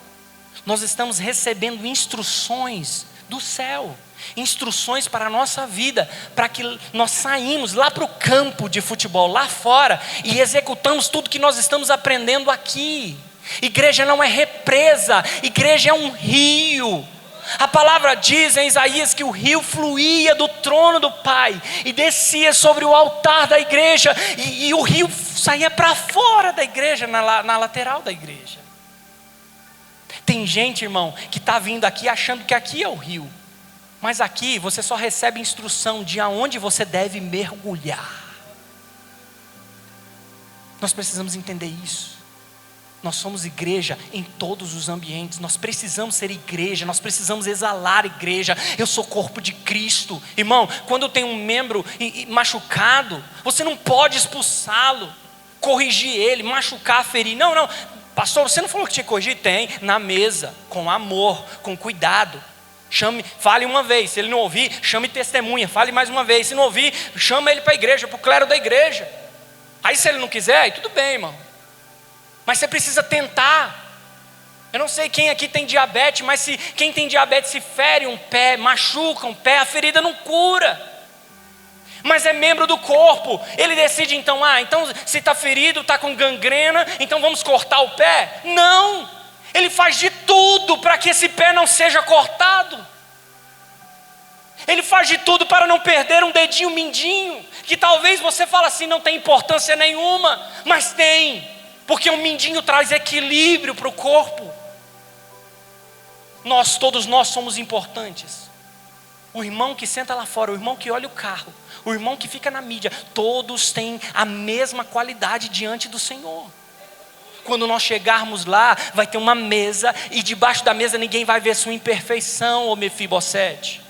Nós estamos recebendo instruções do céu, instruções para a nossa vida, para que nós saímos lá para o campo de futebol, lá fora, e executamos tudo que nós estamos aprendendo aqui. Igreja não é represa, igreja é um rio. A palavra diz em Isaías que o rio fluía do trono do Pai e descia sobre o altar da igreja, e o rio saía para fora da igreja, na lateral da igreja. Tem gente, irmão, que está vindo aqui achando que aqui é o rio, mas aqui você só recebe instrução de aonde você deve mergulhar. Nós precisamos entender isso. Nós somos igreja em todos os ambientes. Nós precisamos ser igreja. Nós precisamos exalar igreja. Eu sou corpo de Cristo. Irmão, quando tem um membro machucado, você não pode expulsá-lo, corrigir ele, machucar, ferir. Não, pastor, você não falou que tinha que corrigir? Tem, na mesa, com amor, com cuidado. Chame, fale uma vez. Se ele não ouvir, chame testemunha, fale mais uma vez. Se não ouvir, chama ele para a igreja, para o clero da igreja. Aí se ele não quiser, aí tudo bem, irmão. Mas você precisa tentar. Eu não sei quem aqui tem diabetes, mas quem tem diabetes se fere um pé, machuca um pé, a ferida não cura. mas é membro do corpo. Ele decide então, então se está ferido, está com gangrena, então vamos cortar o pé? Não, ele faz de tudo para que esse pé não seja cortado. Ele faz de tudo para não perder um dedinho mindinho, que talvez você fale assim, não tem importância nenhuma, mas tem, porque o mindinho traz equilíbrio para o corpo. Todos nós somos importantes. O irmão que senta lá fora, o irmão que olha o carro, o irmão que fica na mídia, todos têm a mesma qualidade diante do Senhor. Quando nós chegarmos lá, vai ter uma mesa, e debaixo da mesa ninguém vai ver sua imperfeição, ô Mefibosete.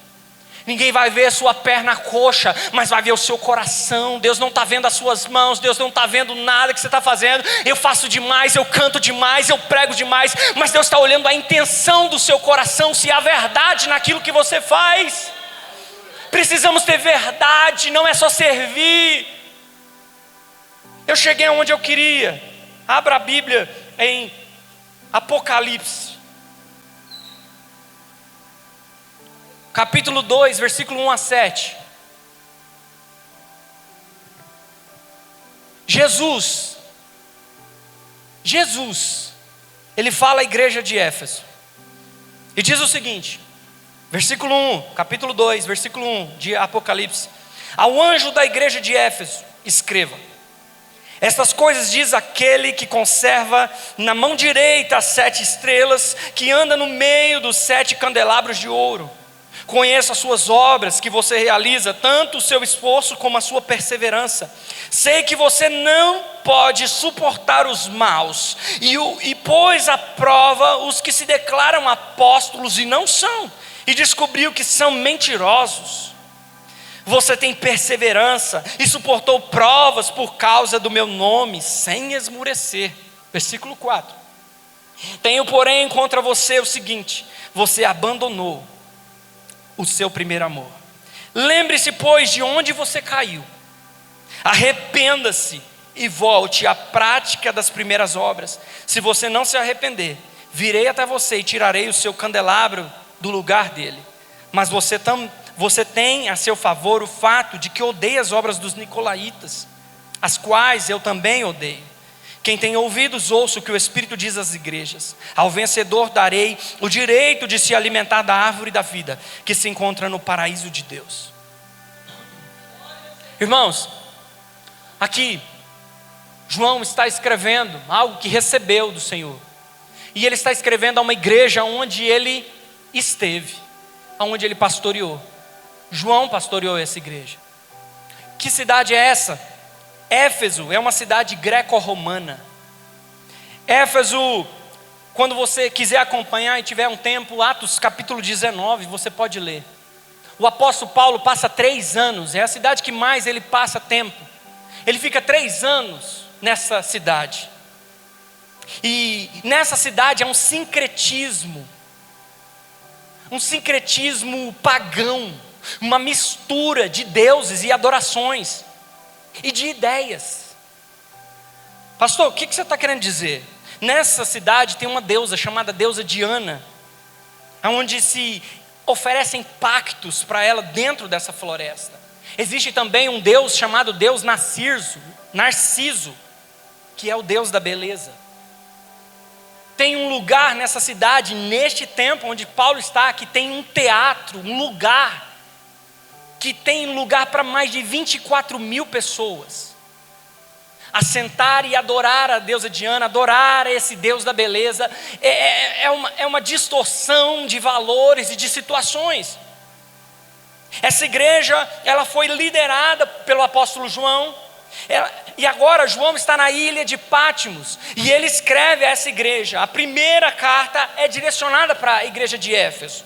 Ninguém vai ver a sua perna coxa, mas vai ver o seu coração. Deus não está vendo as suas mãos, Deus não está vendo nada que você está fazendo. Eu faço demais, eu canto demais, eu prego demais, mas Deus está olhando a intenção do seu coração, se há verdade naquilo que você faz. Precisamos ter verdade, não é só servir. Eu cheguei aonde eu queria. Abra a Bíblia em Apocalipse. Capítulo 2, versículo 1 a 7. Jesus, ele fala à igreja de Éfeso, e diz o seguinte, versículo 1, capítulo 2, versículo 1 de Apocalipse: ao anjo da igreja de Éfeso, escreva: estas coisas diz aquele que conserva na mão direita as 7 estrelas, que anda no meio dos 7 candelabros de ouro. Conheço as suas obras que você realiza, tanto o seu esforço como a sua perseverança. Sei que você não pode suportar os maus, e pôs à prova os que se declaram apóstolos e não são, e descobriu que são mentirosos. Você tem perseverança e suportou provas por causa do meu nome, sem esmurecer. Versículo 4. Tenho, porém, contra você o seguinte: você abandonou o seu primeiro amor. Lembre-se, pois, de onde você caiu. Arrependa-se e volte à prática das primeiras obras. Se você não se arrepender, virei até você e tirarei o seu candelabro do lugar dele. Mas você tem a seu favor o fato de que odeia as obras dos nicolaítas, as quais eu também odeio. Quem tem ouvidos, ouça o que o Espírito diz às igrejas. Ao vencedor darei o direito de se alimentar da árvore da vida, que se encontra no paraíso de Deus. Irmãos, aqui João está escrevendo algo que recebeu do Senhor, e ele está escrevendo a uma igreja onde ele esteve, onde ele pastoreou. João pastoreou essa igreja. Que cidade é essa? Éfeso é uma cidade greco-romana. Éfeso, quando você quiser acompanhar e tiver um tempo, Atos capítulo 19, você pode ler. O apóstolo Paulo passa 3 anos, é a cidade que mais ele passa tempo. Ele fica 3 anos nessa cidade. E nessa cidade é um sincretismo pagão, uma mistura de deuses e adorações e de ideias. Pastor, o que você está querendo dizer? Nessa cidade tem uma deusa chamada deusa Diana, onde se oferecem pactos para ela dentro dessa floresta. Existe também um deus chamado Deus Narciso, que é o deus da beleza. Tem um lugar nessa cidade, neste tempo onde Paulo está, que tem um teatro, um lugar, que tem lugar para mais de 24 mil pessoas, a sentar e adorar a deusa Diana, adorar esse Deus da beleza. É uma distorção de valores e de situações. Essa igreja, ela foi liderada pelo apóstolo João, e agora João está na ilha de Pátimos, e ele escreve a essa igreja. A primeira carta é direcionada para a igreja de Éfeso.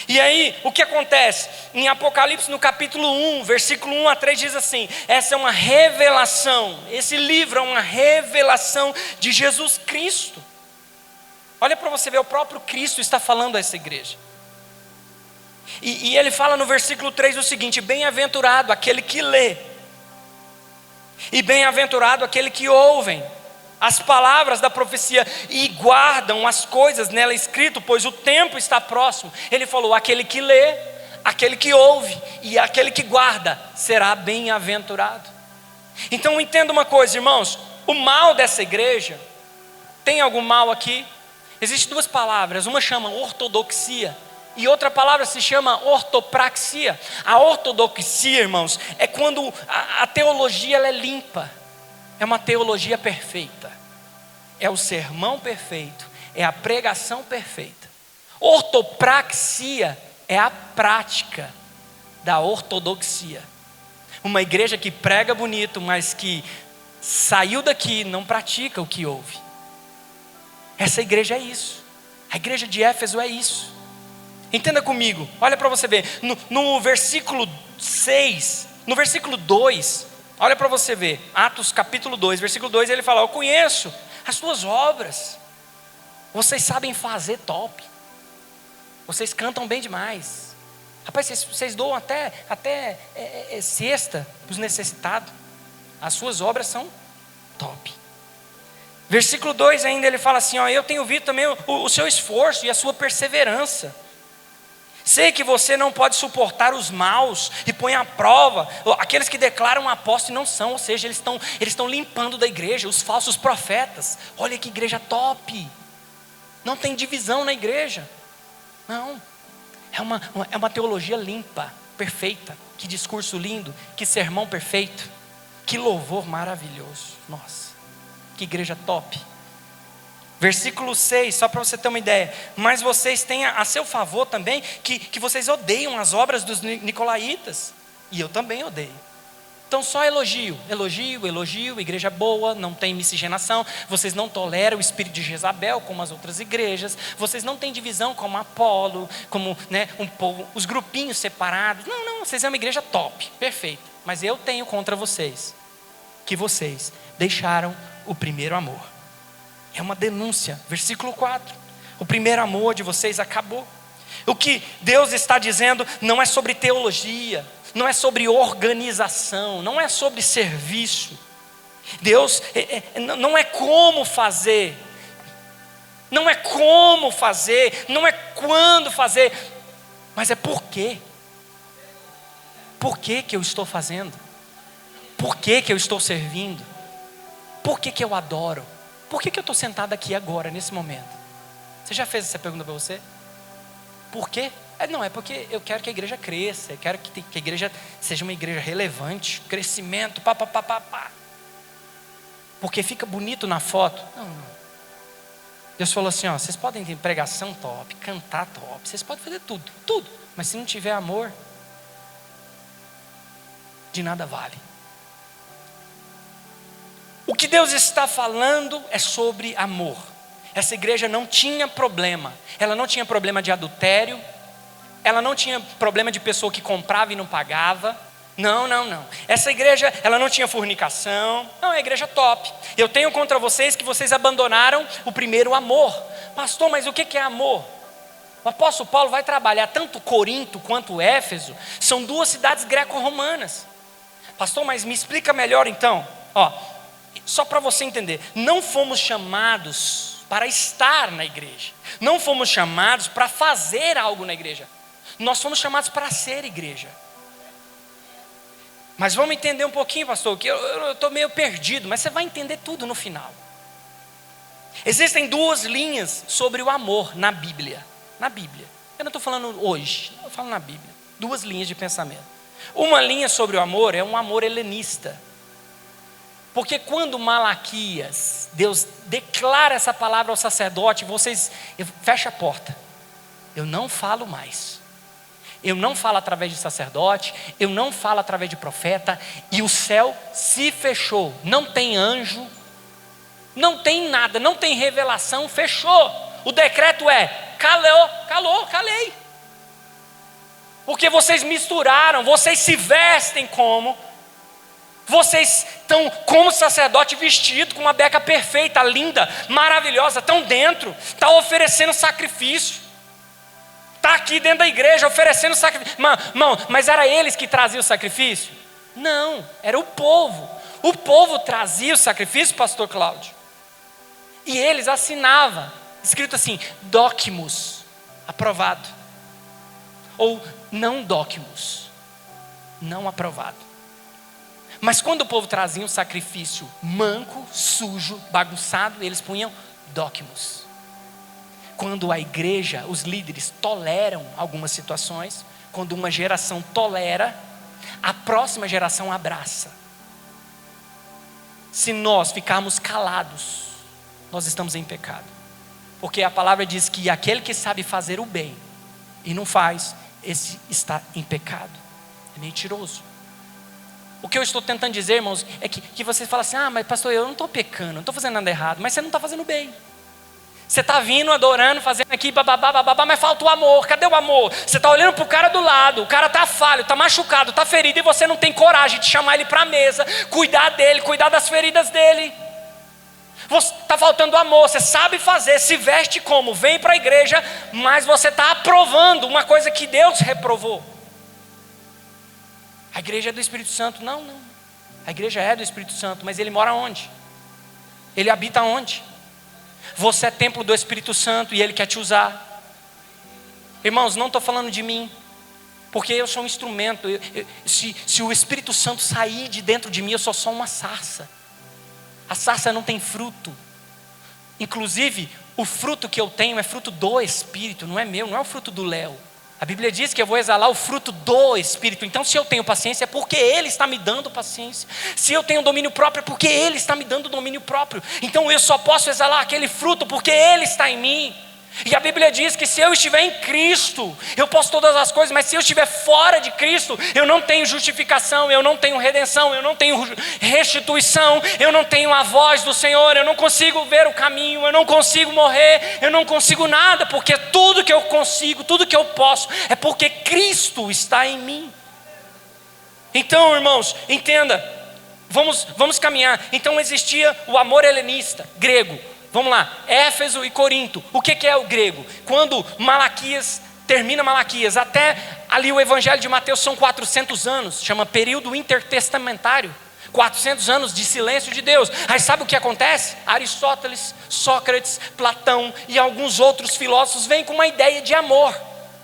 E aí, o que acontece? Em Apocalipse, no capítulo 1, versículo 1 a 3, diz assim: essa é uma revelação, esse livro é uma revelação de Jesus Cristo. Olha para você ver, o próprio Cristo está falando a essa igreja. E ele fala no versículo 3 o seguinte: bem-aventurado aquele que lê, e bem-aventurado aquele que ouvem as palavras da profecia e guardam as coisas nela escrito, pois o tempo está próximo. Ele falou: aquele que lê, aquele que ouve e aquele que guarda será bem-aventurado. Então entenda uma coisa, irmãos, o mal dessa igreja, tem algum mal aqui? Existem duas palavras, uma chama ortodoxia e outra palavra se chama ortopraxia. A ortodoxia, irmãos, é quando a teologia ela é limpa, é uma teologia perfeita, é o sermão perfeito, é a pregação perfeita. Ortopraxia é a prática da ortodoxia. Uma igreja que prega bonito, mas que saiu daqui e não pratica o que ouve. Essa igreja é isso. A igreja de Éfeso é isso. Entenda comigo, olha para você ver. No versículo 6, no versículo 2, olha para você ver. Atos capítulo 2, versículo 2, ele fala: eu conheço as tuas obras. Vocês sabem fazer top. Vocês cantam bem demais. Rapaz, vocês doam até cesta para os necessitados. As suas obras são top. Versículo 2 ainda ele fala assim: ó, eu tenho visto também o seu esforço e a sua perseverança. Sei que você não pode suportar os maus e põe à prova aqueles que declaram apóstolo e não são. Ou seja, eles estão limpando da igreja os falsos profetas. Olha que igreja top. Não tem divisão na igreja. Não, é uma teologia limpa, perfeita. Que discurso lindo, que sermão perfeito, que louvor maravilhoso. Nossa, que igreja top. Versículo 6, só para você ter uma ideia. Mas vocês têm a seu favor também que vocês odeiam as obras dos nicolaítas, e eu também odeio. Então só elogio, igreja boa, não tem miscigenação, vocês não toleram o espírito de Jezabel como as outras igrejas, vocês não têm divisão como Apolo, como um povo, os grupinhos separados. Não, vocês é uma igreja top, perfeita. Mas eu tenho contra vocês, que vocês deixaram o primeiro amor. É uma denúncia, versículo 4, o primeiro amor de vocês acabou. O que Deus está dizendo não é sobre teologia, não é sobre organização, não é sobre serviço. Deus não é como fazer, não é como fazer, não é quando fazer, mas é por quê. Por que eu estou fazendo? Por que eu estou servindo? Por que eu adoro? Por que eu estou sentado aqui agora, nesse momento? Você já fez essa pergunta para você? Por quê? Não, é porque eu quero que a igreja cresça, eu quero que a igreja seja uma igreja relevante, crescimento, pá. Porque fica bonito na foto. Não. Deus falou assim, ó, vocês podem ter pregação top, cantar top, vocês podem fazer tudo. Mas se não tiver amor, de nada vale. O que Deus está falando é sobre amor. Essa igreja não tinha problema. Ela não tinha problema de adultério. Ela não tinha problema de pessoa que comprava e não pagava. Não. Essa igreja, ela não tinha fornicação. Não, é uma igreja top. Eu tenho contra vocês que vocês abandonaram o primeiro amor. Pastor, mas o que é amor? O apóstolo Paulo vai trabalhar tanto Corinto quanto Éfeso. São duas cidades greco-romanas. Pastor, mas me explica melhor então. Só para você entender, não fomos chamados para estar na igreja, não fomos chamados para fazer algo na igreja, nós fomos chamados para ser igreja. Mas vamos entender um pouquinho, pastor, que eu estou meio perdido, mas você vai entender tudo no final. Existem duas linhas sobre o amor na Bíblia. Eu não estou falando hoje, eu falo na Bíblia. Duas linhas de pensamento. Uma linha sobre o amor é um amor helenista. Porque quando Malaquias, Deus declara essa palavra ao sacerdote, fecha a porta. Eu não falo mais. Eu não falo através de sacerdote, eu não falo através de profeta, e o céu se fechou. Não tem anjo, não tem nada, não tem revelação, fechou. O decreto é, calei. Porque vocês misturaram, vocês se vestem como... Vocês estão como sacerdote vestido com uma beca perfeita, linda, maravilhosa, estão dentro, está oferecendo sacrifício, está aqui dentro da igreja oferecendo sacrifício. Mas era eles que traziam o sacrifício? Não, era o povo. O povo trazia o sacrifício, pastor Cláudio, e eles assinavam, escrito assim, docmus, aprovado, ou não docmos, não aprovado. Mas quando o povo trazia um sacrifício manco, sujo, bagunçado, eles punham docmos. Quando a igreja, os líderes toleram algumas situações, quando uma geração tolera, a próxima geração abraça. Se nós ficarmos calados, nós estamos em pecado. Porque a palavra diz que aquele que sabe fazer o bem e não faz, esse está em pecado. É mentiroso. O que eu estou tentando dizer, irmãos, é que você fala assim: mas pastor, eu não estou pecando, não estou fazendo nada errado. Mas você não está fazendo bem. Você está vindo, adorando, fazendo aqui, bababá, mas falta o amor. Cadê o amor? Você está olhando para o cara do lado, o cara está falho, está machucado, está ferido, e você não tem coragem de chamar ele para a mesa, cuidar dele, cuidar das feridas dele. Está faltando amor, você sabe fazer, se veste como, vem para a igreja, mas você está aprovando uma coisa que Deus reprovou. A igreja é do Espírito Santo. Não. A igreja é do Espírito Santo, mas ele mora onde? Ele habita onde? Você é templo do Espírito Santo e ele quer te usar. Irmãos, não estou falando de mim, porque eu sou um instrumento. Se o Espírito Santo sair de dentro de mim, eu sou só uma sarça. A sarça não tem fruto. Inclusive, o fruto que eu tenho é fruto do Espírito, não é meu, não é o fruto do Léo. A Bíblia diz que eu vou exalar o fruto do Espírito. Então, se eu tenho paciência, é porque Ele está me dando paciência. Se eu tenho domínio próprio, é porque Ele está me dando domínio próprio. Então, eu só posso exalar aquele fruto porque Ele está em mim. E a Bíblia diz que se eu estiver em Cristo, eu posso todas as coisas, mas se eu estiver fora de Cristo, eu não tenho justificação, eu não tenho redenção, eu não tenho restituição, eu não tenho a voz do Senhor, eu não consigo ver o caminho, eu não consigo morrer, eu não consigo nada, porque tudo que eu consigo, tudo que eu posso, é porque Cristo está em mim. Então, irmãos, entenda, vamos caminhar. Então existia o amor helenista, grego. Vamos lá, Éfeso e Corinto. O que é o grego? Quando Malaquias, termina Malaquias, até ali o evangelho de Mateus são 400 anos, chama período intertestamentário. 400 anos de silêncio de Deus. Aí sabe o que acontece? Aristóteles, Sócrates, Platão e alguns outros filósofos vêm com uma ideia de amor,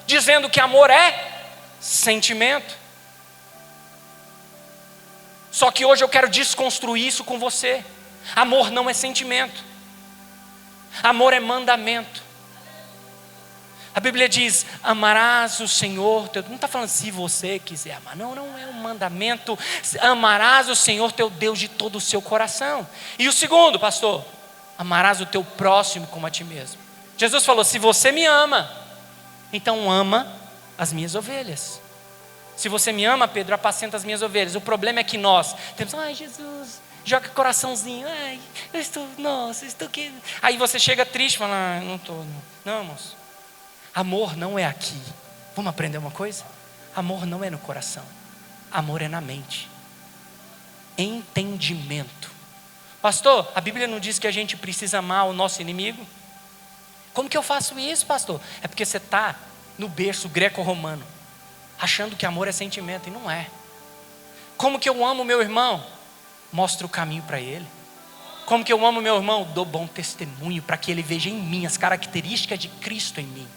dizendo que amor é sentimento. Só que hoje eu quero desconstruir isso com você. Amor não é sentimento. Amor é mandamento. A Bíblia diz: amarás o Senhor teu... Não está falando se você quiser amar. Não é um mandamento. Amarás o Senhor teu Deus de todo o seu coração. E o segundo, pastor: amarás o teu próximo como a ti mesmo. Jesus falou: se você me ama, então ama as minhas ovelhas. Se você me ama, Pedro, apacenta as minhas ovelhas. O problema é que nós temos: Jesus, joga coraçãozinho, eu estou aqui. Aí você chega triste, fala: não estou. Não, moço. Amor não é aqui. Vamos aprender uma coisa? Amor não é no coração. Amor é na mente. Entendimento. Pastor, a Bíblia não diz que a gente precisa amar o nosso inimigo? Como que eu faço isso, pastor? É porque você está no berço greco-romano, achando que amor é sentimento, e não é. Como que eu amo meu irmão? Mostro o caminho para ele. Como que eu amo meu irmão? Dou bom testemunho para que ele veja em mim as características de Cristo em mim.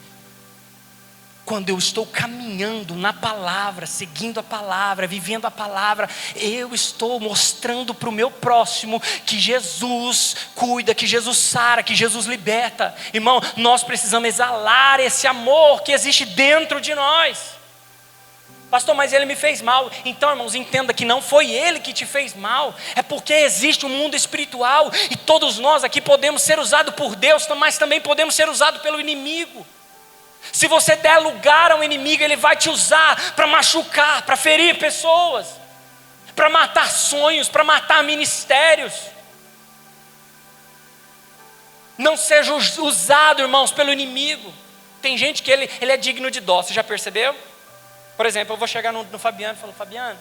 Quando eu estou caminhando na palavra, seguindo a palavra, vivendo a palavra, eu estou mostrando para o meu próximo que Jesus cuida, que Jesus sara, que Jesus liberta. Irmão, nós precisamos exalar esse amor que existe dentro de nós. Pastor, mas ele me fez mal. Então, irmãos, entenda que não foi ele que te fez mal. É porque existe um mundo espiritual e todos nós aqui podemos ser usados por Deus, mas também podemos ser usados pelo inimigo. Se você der lugar ao inimigo, ele vai te usar para machucar, para ferir pessoas, para matar sonhos, para matar ministérios. Não seja usado, irmãos, pelo inimigo. Tem gente que ele é digno de dó, você já percebeu? Por exemplo, eu vou chegar no Fabiano e falo: Fabiano,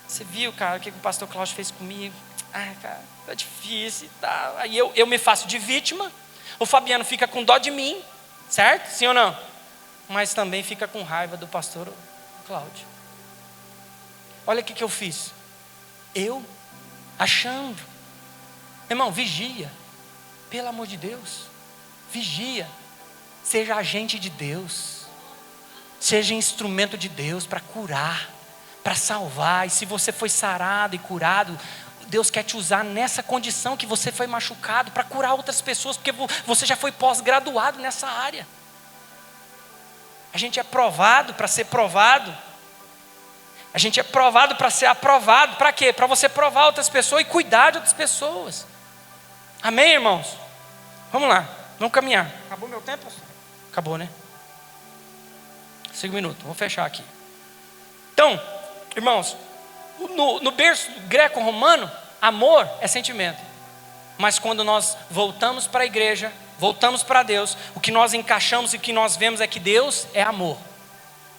você viu, cara, o que o pastor Cláudio fez comigo? Cara, tá difícil e tal. Aí eu me faço de vítima, o Fabiano fica com dó de mim, certo? Sim ou não? Mas também fica com raiva do pastor Cláudio. Olha o que eu fiz. Eu achando. Irmão, vigia. Pelo amor de Deus. Vigia. Seja agente de Deus. Seja instrumento de Deus para curar, para salvar. E se você foi sarado e curado, Deus quer te usar nessa condição que você foi machucado para curar outras pessoas, porque você já foi pós-graduado nessa área. A gente é provado para ser provado. A gente é provado para ser aprovado. Para quê? Para você provar outras pessoas e cuidar de outras pessoas. Amém, irmãos? Vamos lá, vamos caminhar. Acabou meu tempo? Acabou, né? 5 minutos, vou fechar aqui. Então, irmãos, no berço greco-romano, amor é sentimento. Mas quando nós voltamos para a igreja, voltamos para Deus, o que nós encaixamos e o que nós vemos é que Deus é amor.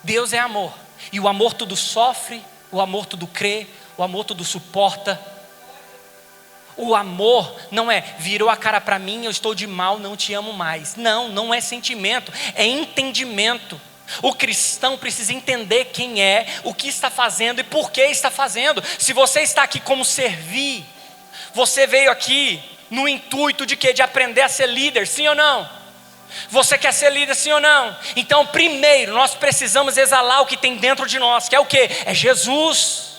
Deus é amor. E o amor tudo sofre, o amor tudo crê, o amor tudo suporta. O amor não é virou a cara para mim, eu estou de mal, não te amo mais. Não, não é sentimento, é entendimento. O cristão precisa entender quem é, o que está fazendo e por que está fazendo. Se você está aqui como servir, você veio aqui no intuito de quê? De aprender a ser líder, sim ou não? Você quer ser líder, sim ou não? Então primeiro nós precisamos exalar o que tem dentro de nós, que é o quê? É Jesus.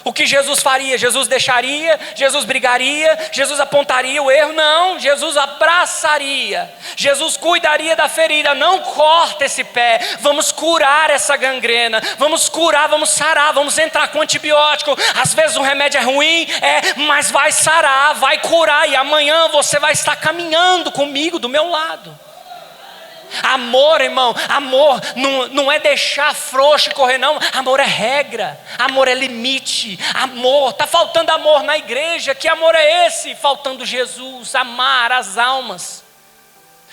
O que Jesus faria? Jesus deixaria? Jesus brigaria? Jesus apontaria o erro? Não, Jesus abraçaria. Jesus cuidaria da ferida. Não corta esse pé. Vamos curar essa gangrena. Vamos curar, vamos sarar. Vamos entrar com antibiótico. Às vezes o remédio é ruim, mas vai sarar, vai curar. E amanhã você vai estar caminhando comigo do meu lado. Amor, irmão, amor não é deixar frouxo e correr, não. Amor é regra, amor é limite. Amor, está faltando amor na igreja. Que amor é esse? Faltando Jesus, amar as almas.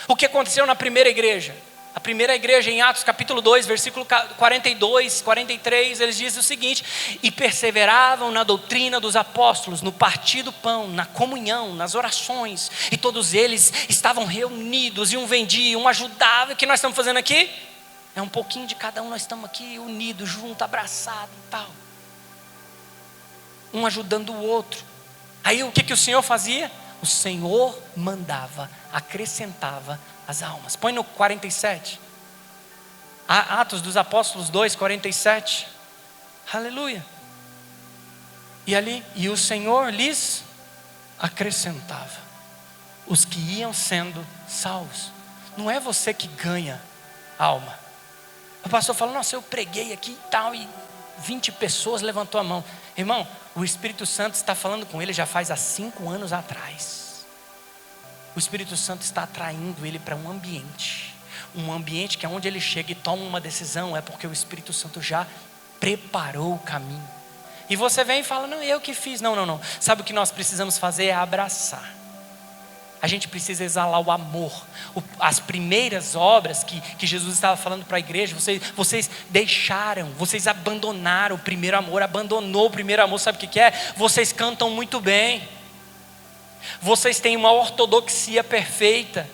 O que aconteceu na primeira igreja? A primeira igreja em Atos capítulo 2, versículo 42, 43, eles dizem o seguinte: e perseveravam na doutrina dos apóstolos, no partir do pão, na comunhão, nas orações, e todos eles estavam reunidos, e um vendia, um ajudava. O que nós estamos fazendo aqui? É um pouquinho de cada um, nós estamos aqui unidos, juntos, abraçados e tal, um ajudando o outro. Aí o que o Senhor fazia? O Senhor mandava, acrescentava as almas. Põe no 47. Atos dos Apóstolos 2, 47. Aleluia. E o Senhor lhes acrescentava os que iam sendo salvos. Não é você que ganha alma. O pastor falou: nossa, eu preguei aqui e tal, e 20 pessoas levantou a mão. Irmão, o Espírito Santo está falando com ele já faz há 5 anos atrás. O Espírito Santo está atraindo ele para um ambiente que é onde ele chega e toma uma decisão, é porque o Espírito Santo já preparou o caminho. E você vem e fala: não, eu que fiz. Não. Sabe o que nós precisamos fazer? É abraçar. A gente precisa exalar o amor. As primeiras obras que Jesus estava falando para a igreja, vocês deixaram, vocês abandonaram o primeiro amor. Abandonou o primeiro amor, sabe o que é? Vocês cantam muito bem, vocês têm uma ortodoxia perfeita,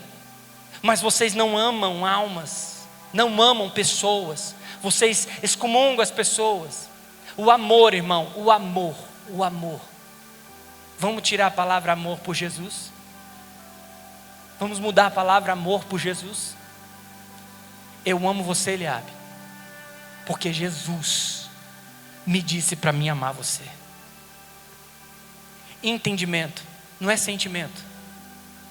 mas vocês não amam almas, não amam pessoas, vocês excomungam as pessoas. O amor, irmão, o amor. Vamos tirar a palavra amor por Jesus? Vamos mudar a palavra amor por Jesus? Eu amo você, Eliabe, porque Jesus me disse para mim amar você. Entendimento, não é sentimento,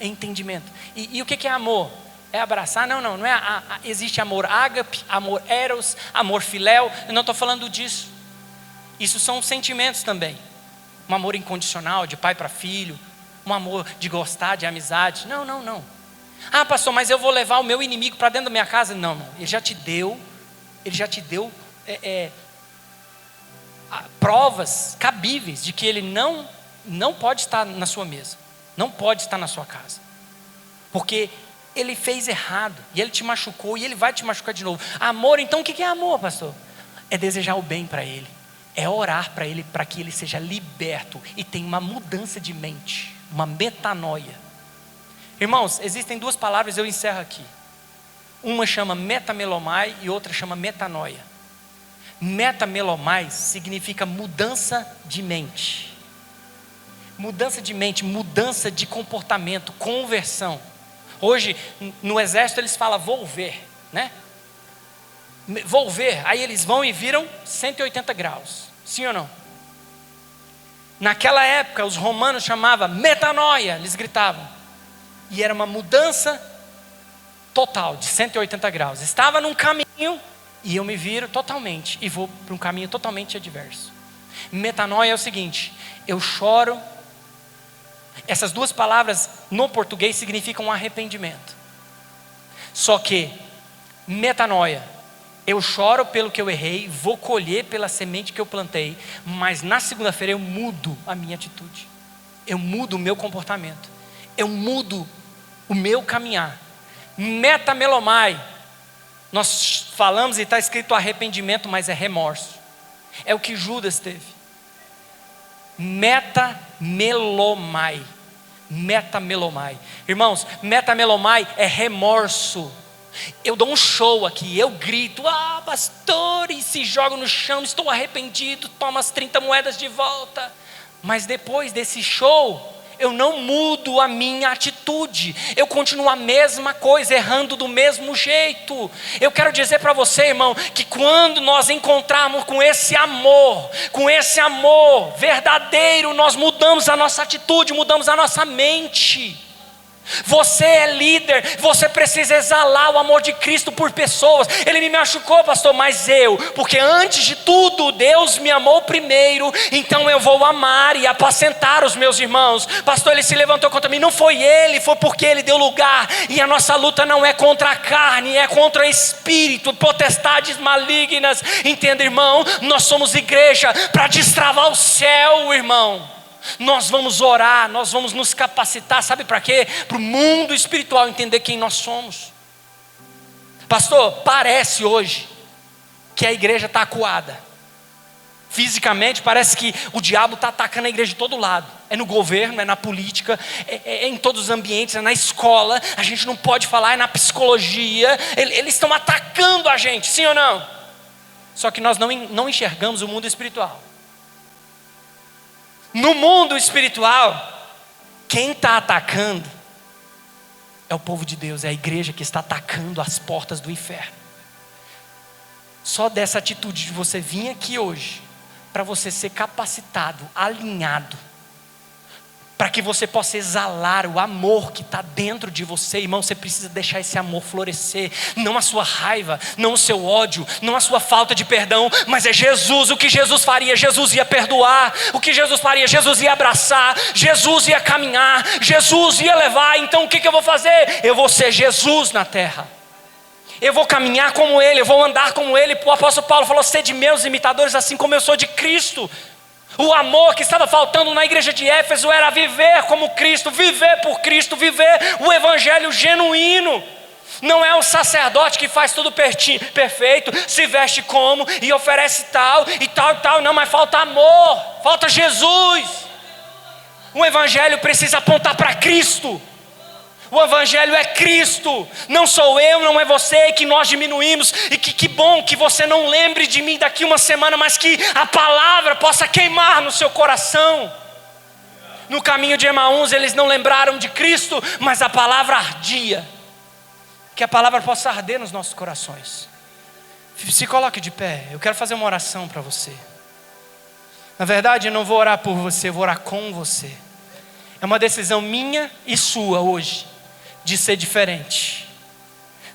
é entendimento. E o que é amor? É abraçar? Não é. Existe amor ágape, amor eros, amor filéu. Eu não estou falando disso. Isso são sentimentos também. Um amor incondicional, de pai para filho. Um amor de gostar, de amizade. Não. Ah, pastor, mas eu vou levar o meu inimigo para dentro da minha casa? Não. Ele já te deu provas cabíveis de que ele não pode estar na sua mesa, não pode estar na sua casa, porque ele fez errado, e ele te machucou, e ele vai te machucar de novo. Amor, então o que é amor, pastor? É desejar o bem para ele, é orar para ele, para que ele seja liberto, e tenha uma mudança de mente, uma metanoia. Irmãos, existem 2 palavras, eu encerro aqui. Uma chama metamelomai e outra chama metanoia. Metamelomai significa mudança de mente. Mudança de mente, mudança de comportamento, conversão. Hoje, no exército eles falam volver, né? Vou ver. Aí eles vão e viram 180 graus. Sim ou não? Naquela época os romanos chamavam metanoia, eles gritavam. E era uma mudança total de 180 graus. Estava num caminho e eu me viro totalmente e vou para um caminho totalmente adverso. Metanoia é o seguinte: eu choro. Essas duas palavras no português significam arrependimento. Só que metanoia, eu choro pelo que eu errei, vou colher pela semente que eu plantei, mas na segunda-feira eu mudo a minha atitude, eu mudo o meu comportamento, eu mudo o meu caminhar. Metamelomai, nós falamos e está escrito arrependimento, mas é remorso. É o que Judas teve. Metamelomai. Metamelomai. Irmãos, metamelomai é remorso. Eu dou um show aqui, eu grito, pastor, e se jogo no chão, estou arrependido, toma as 30 moedas de volta. Mas depois desse show, eu não mudo a minha atitude, eu continuo a mesma coisa, errando do mesmo jeito. Eu quero dizer para você, irmão, que quando nós encontrarmos com esse amor verdadeiro, nós mudamos a nossa atitude, mudamos a nossa mente. Você é líder, você precisa exalar o amor de Cristo por pessoas. Ele me machucou, pastor, mas porque antes de tudo Deus me amou primeiro, então eu vou amar e apacentar os meus irmãos. Pastor, ele se levantou contra mim, não foi ele, foi porque ele deu lugar. E a nossa luta não é contra a carne, é contra espírito, potestades malignas. Entenda, irmão, nós somos igreja para destravar o céu, irmão. Nós vamos orar, nós vamos nos capacitar, sabe para quê? Para o mundo espiritual entender quem nós somos. Pastor, parece hoje que a igreja está acuada. Fisicamente parece que o diabo está atacando a igreja de todo lado. É no governo, é na política, é em todos os ambientes, é na escola. A gente não pode falar, é na psicologia. Eles estão atacando a gente, sim ou não? Só que nós não enxergamos o mundo espiritual. No mundo espiritual, quem está atacando é o povo de Deus, é a igreja que está atacando as portas do inferno. Só dessa atitude de você vir aqui hoje, para você ser capacitado, alinhado, para que você possa exalar o amor que está dentro de você, irmão, você precisa deixar esse amor florescer, não a sua raiva, não o seu ódio, não a sua falta de perdão, mas é Jesus. O que Jesus faria? Jesus ia perdoar. O que Jesus faria? Jesus ia abraçar, Jesus ia caminhar, Jesus ia levar. Então o que eu vou fazer? Eu vou ser Jesus na terra, eu vou caminhar como Ele, eu vou andar como Ele. O apóstolo Paulo falou: sede meus imitadores, assim como eu sou de Cristo. O amor que estava faltando na igreja de Éfeso era viver como Cristo, viver por Cristo, viver o evangelho genuíno. Não é um sacerdote que faz tudo perfeito, se veste como e oferece tal e tal e tal. Não, mas falta amor, falta Jesus. O evangelho precisa apontar para Cristo. O evangelho é Cristo, não sou eu, não é você, que nós diminuímos. E que bom que você não lembre de mim daqui uma semana, mas que a palavra possa queimar no seu coração. No caminho de Emaús eles não lembraram de Cristo, mas a palavra ardia. Que a palavra possa arder nos nossos corações. Se coloque de pé, eu quero fazer uma oração para você. Na verdade eu não vou orar por você, eu vou orar com você. É uma decisão minha e sua hoje de ser diferente.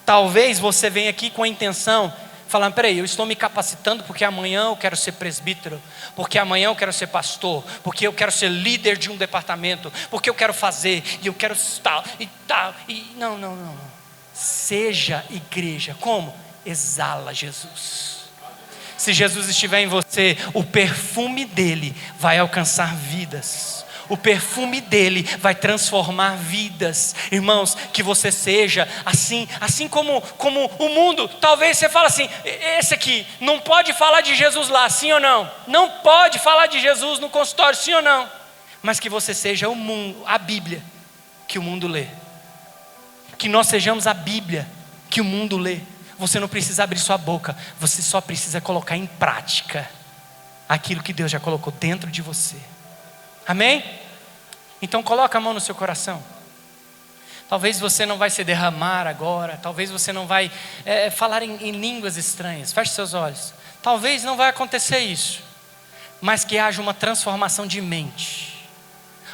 Talvez você venha aqui com a intenção, falando: peraí, eu estou me capacitando porque amanhã eu quero ser presbítero, porque amanhã eu quero ser pastor, porque eu quero ser líder de um departamento, porque eu quero fazer, e eu quero tal, e tal, e não. Seja igreja. Como? Exala Jesus. Se Jesus estiver em você, o perfume dele vai alcançar vidas. O perfume dele vai transformar vidas. Irmãos, que você seja assim como o mundo. Talvez você fale assim: esse aqui não pode falar de Jesus lá, sim ou não? Não pode falar de Jesus no consultório, sim ou não? Mas que você seja o mundo, a Bíblia que o mundo lê. Que nós sejamos a Bíblia que o mundo lê. Você não precisa abrir sua boca, você só precisa colocar em prática aquilo que Deus já colocou dentro de você. Amém? Então coloca a mão no seu coração. Talvez você não vai se derramar agora. Talvez você não vai falar em línguas estranhas. Feche seus olhos. Talvez não vai acontecer isso. Mas que haja uma transformação de mente.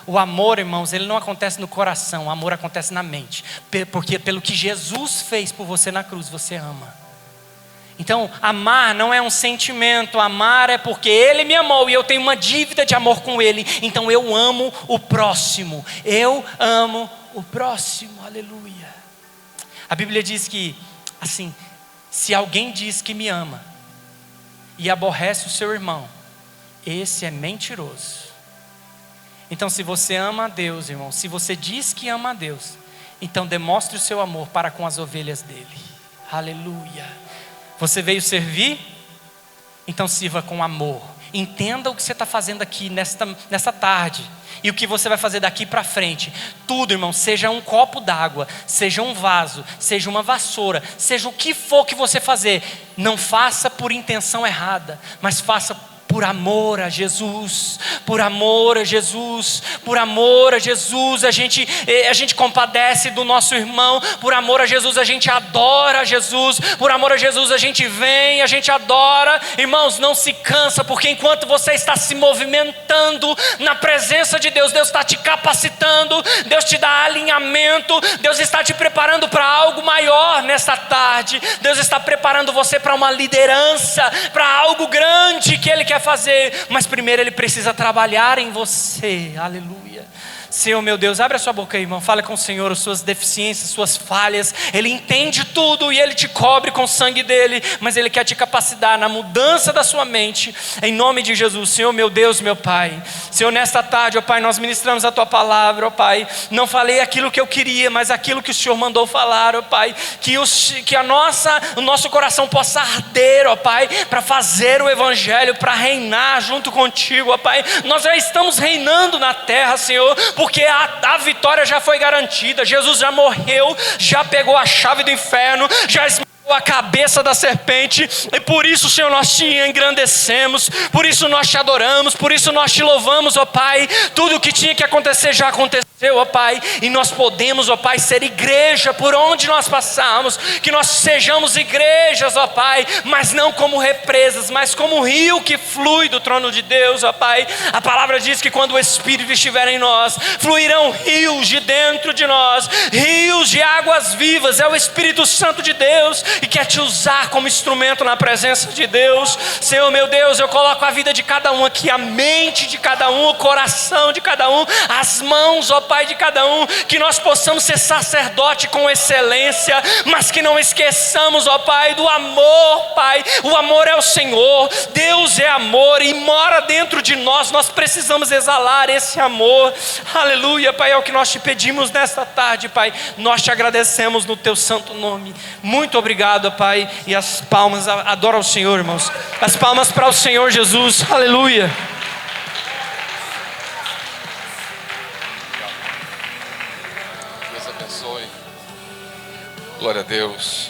O amor, irmãos, ele não acontece no coração. O amor acontece na mente. Porque pelo que Jesus fez por você na cruz, você ama. Então, amar não é um sentimento. Amar é porque Ele me amou e eu tenho uma dívida de amor com Ele. Então eu amo o próximo. Eu amo o próximo. Aleluia. A Bíblia diz que, assim, se alguém diz que me ama e aborrece o seu irmão, esse é mentiroso. Então, se você ama a Deus, irmão, se você diz que ama a Deus, então demonstre o seu amor para com as ovelhas dele. Aleluia. Você veio servir? Então sirva com amor. Entenda o que você está fazendo aqui nessa tarde. E o que você vai fazer daqui para frente. Tudo, irmão, seja um copo d'água, seja um vaso, seja uma vassoura, seja o que for que você fazer. Não faça por intenção errada, mas faça por amor a Jesus, por amor a Jesus, por amor a Jesus, a gente compadece do nosso irmão, por amor a Jesus a gente adora Jesus, por amor a Jesus a gente vem, a gente adora. Irmãos, não se cansa, porque enquanto você está se movimentando na presença de Deus, Deus está te capacitando, Deus te dá alinhamento, Deus está te preparando para algo maior nesta tarde, Deus está preparando você para uma liderança, para algo grande que Ele quer fazer, mas primeiro Ele precisa trabalhar em você. Aleluia. Senhor meu Deus, abre a sua boca aí, irmão, fala com o Senhor as suas deficiências, suas falhas. Ele entende tudo e Ele te cobre com o sangue dEle, mas Ele quer te capacitar na mudança da sua mente, em nome de Jesus. Senhor meu Deus, meu Pai, Senhor, nesta tarde, ó Pai, nós ministramos a Tua palavra, ó Pai. Não falei aquilo que eu queria, mas aquilo que o Senhor mandou falar, ó Pai. Que o nosso coração possa arder, ó Pai, para fazer o Evangelho, para reinar junto contigo, ó Pai. Nós já estamos reinando na terra, Senhor, porque a vitória já foi garantida. Jesus já morreu, já pegou a chave do inferno, já esmagou a cabeça da serpente, e por isso, Senhor, nós te engrandecemos, por isso nós te adoramos, por isso nós te louvamos, ó Pai. Tudo o que tinha que acontecer já aconteceu, ó Pai, e nós podemos, ó Pai, ser igreja por onde nós passamos, que nós sejamos igrejas, ó Pai, mas não como represas, mas como um rio que flui do trono de Deus, ó Pai. A palavra diz que quando o Espírito estiver em nós, fluirão rios de dentro de nós, rios de águas vivas. É o Espírito Santo de Deus e quer te usar como instrumento na presença de Deus. Senhor meu Deus, eu coloco a vida de cada um aqui, a mente de cada um, o coração de cada um, as mãos, ó Pai, de cada um, que nós possamos ser sacerdote com excelência, mas que não esqueçamos, ó Pai, do amor, Pai. O amor é o Senhor, Deus é amor e mora dentro de nós. Nós precisamos exalar esse amor. Aleluia, Pai, é o que nós te pedimos nesta tarde, Pai. Nós te agradecemos no teu santo nome. Muito obrigado, Pai. E as palmas, adora o Senhor, irmãos. As palmas para o Senhor Jesus. Aleluia. Deus abençoe. Glória a Deus.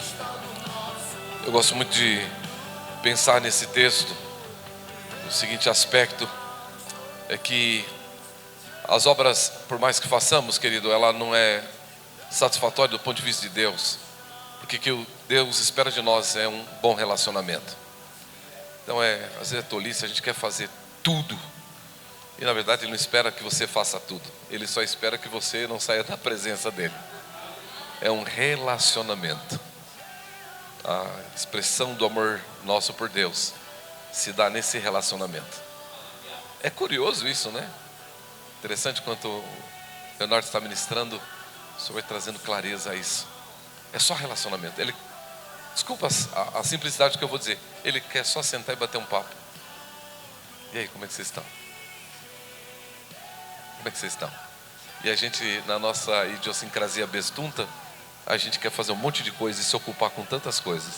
Eu gosto muito de pensar nesse texto. O seguinte aspecto é que as obras, por mais que façamos, querido, ela não é satisfatória do ponto de vista de Deus. Porque que o Deus espera de nós é um bom relacionamento. Então às vezes é tolice, a gente quer fazer tudo. E na verdade Ele não espera que você faça tudo. Ele só espera que você não saia da presença dEle. É um relacionamento. A expressão do amor nosso por Deus se dá nesse relacionamento. É curioso isso, né? Interessante quanto o Leonardo está ministrando, o Senhor vai trazendo clareza a isso. É só relacionamento. Ele, desculpa a simplicidade que eu vou dizer, Ele quer só sentar e bater um papo. E aí, como é que vocês estão? Como é que vocês estão? E a gente, na nossa idiosincrasia bestunta, a gente quer fazer um monte de coisa e se ocupar com tantas coisas.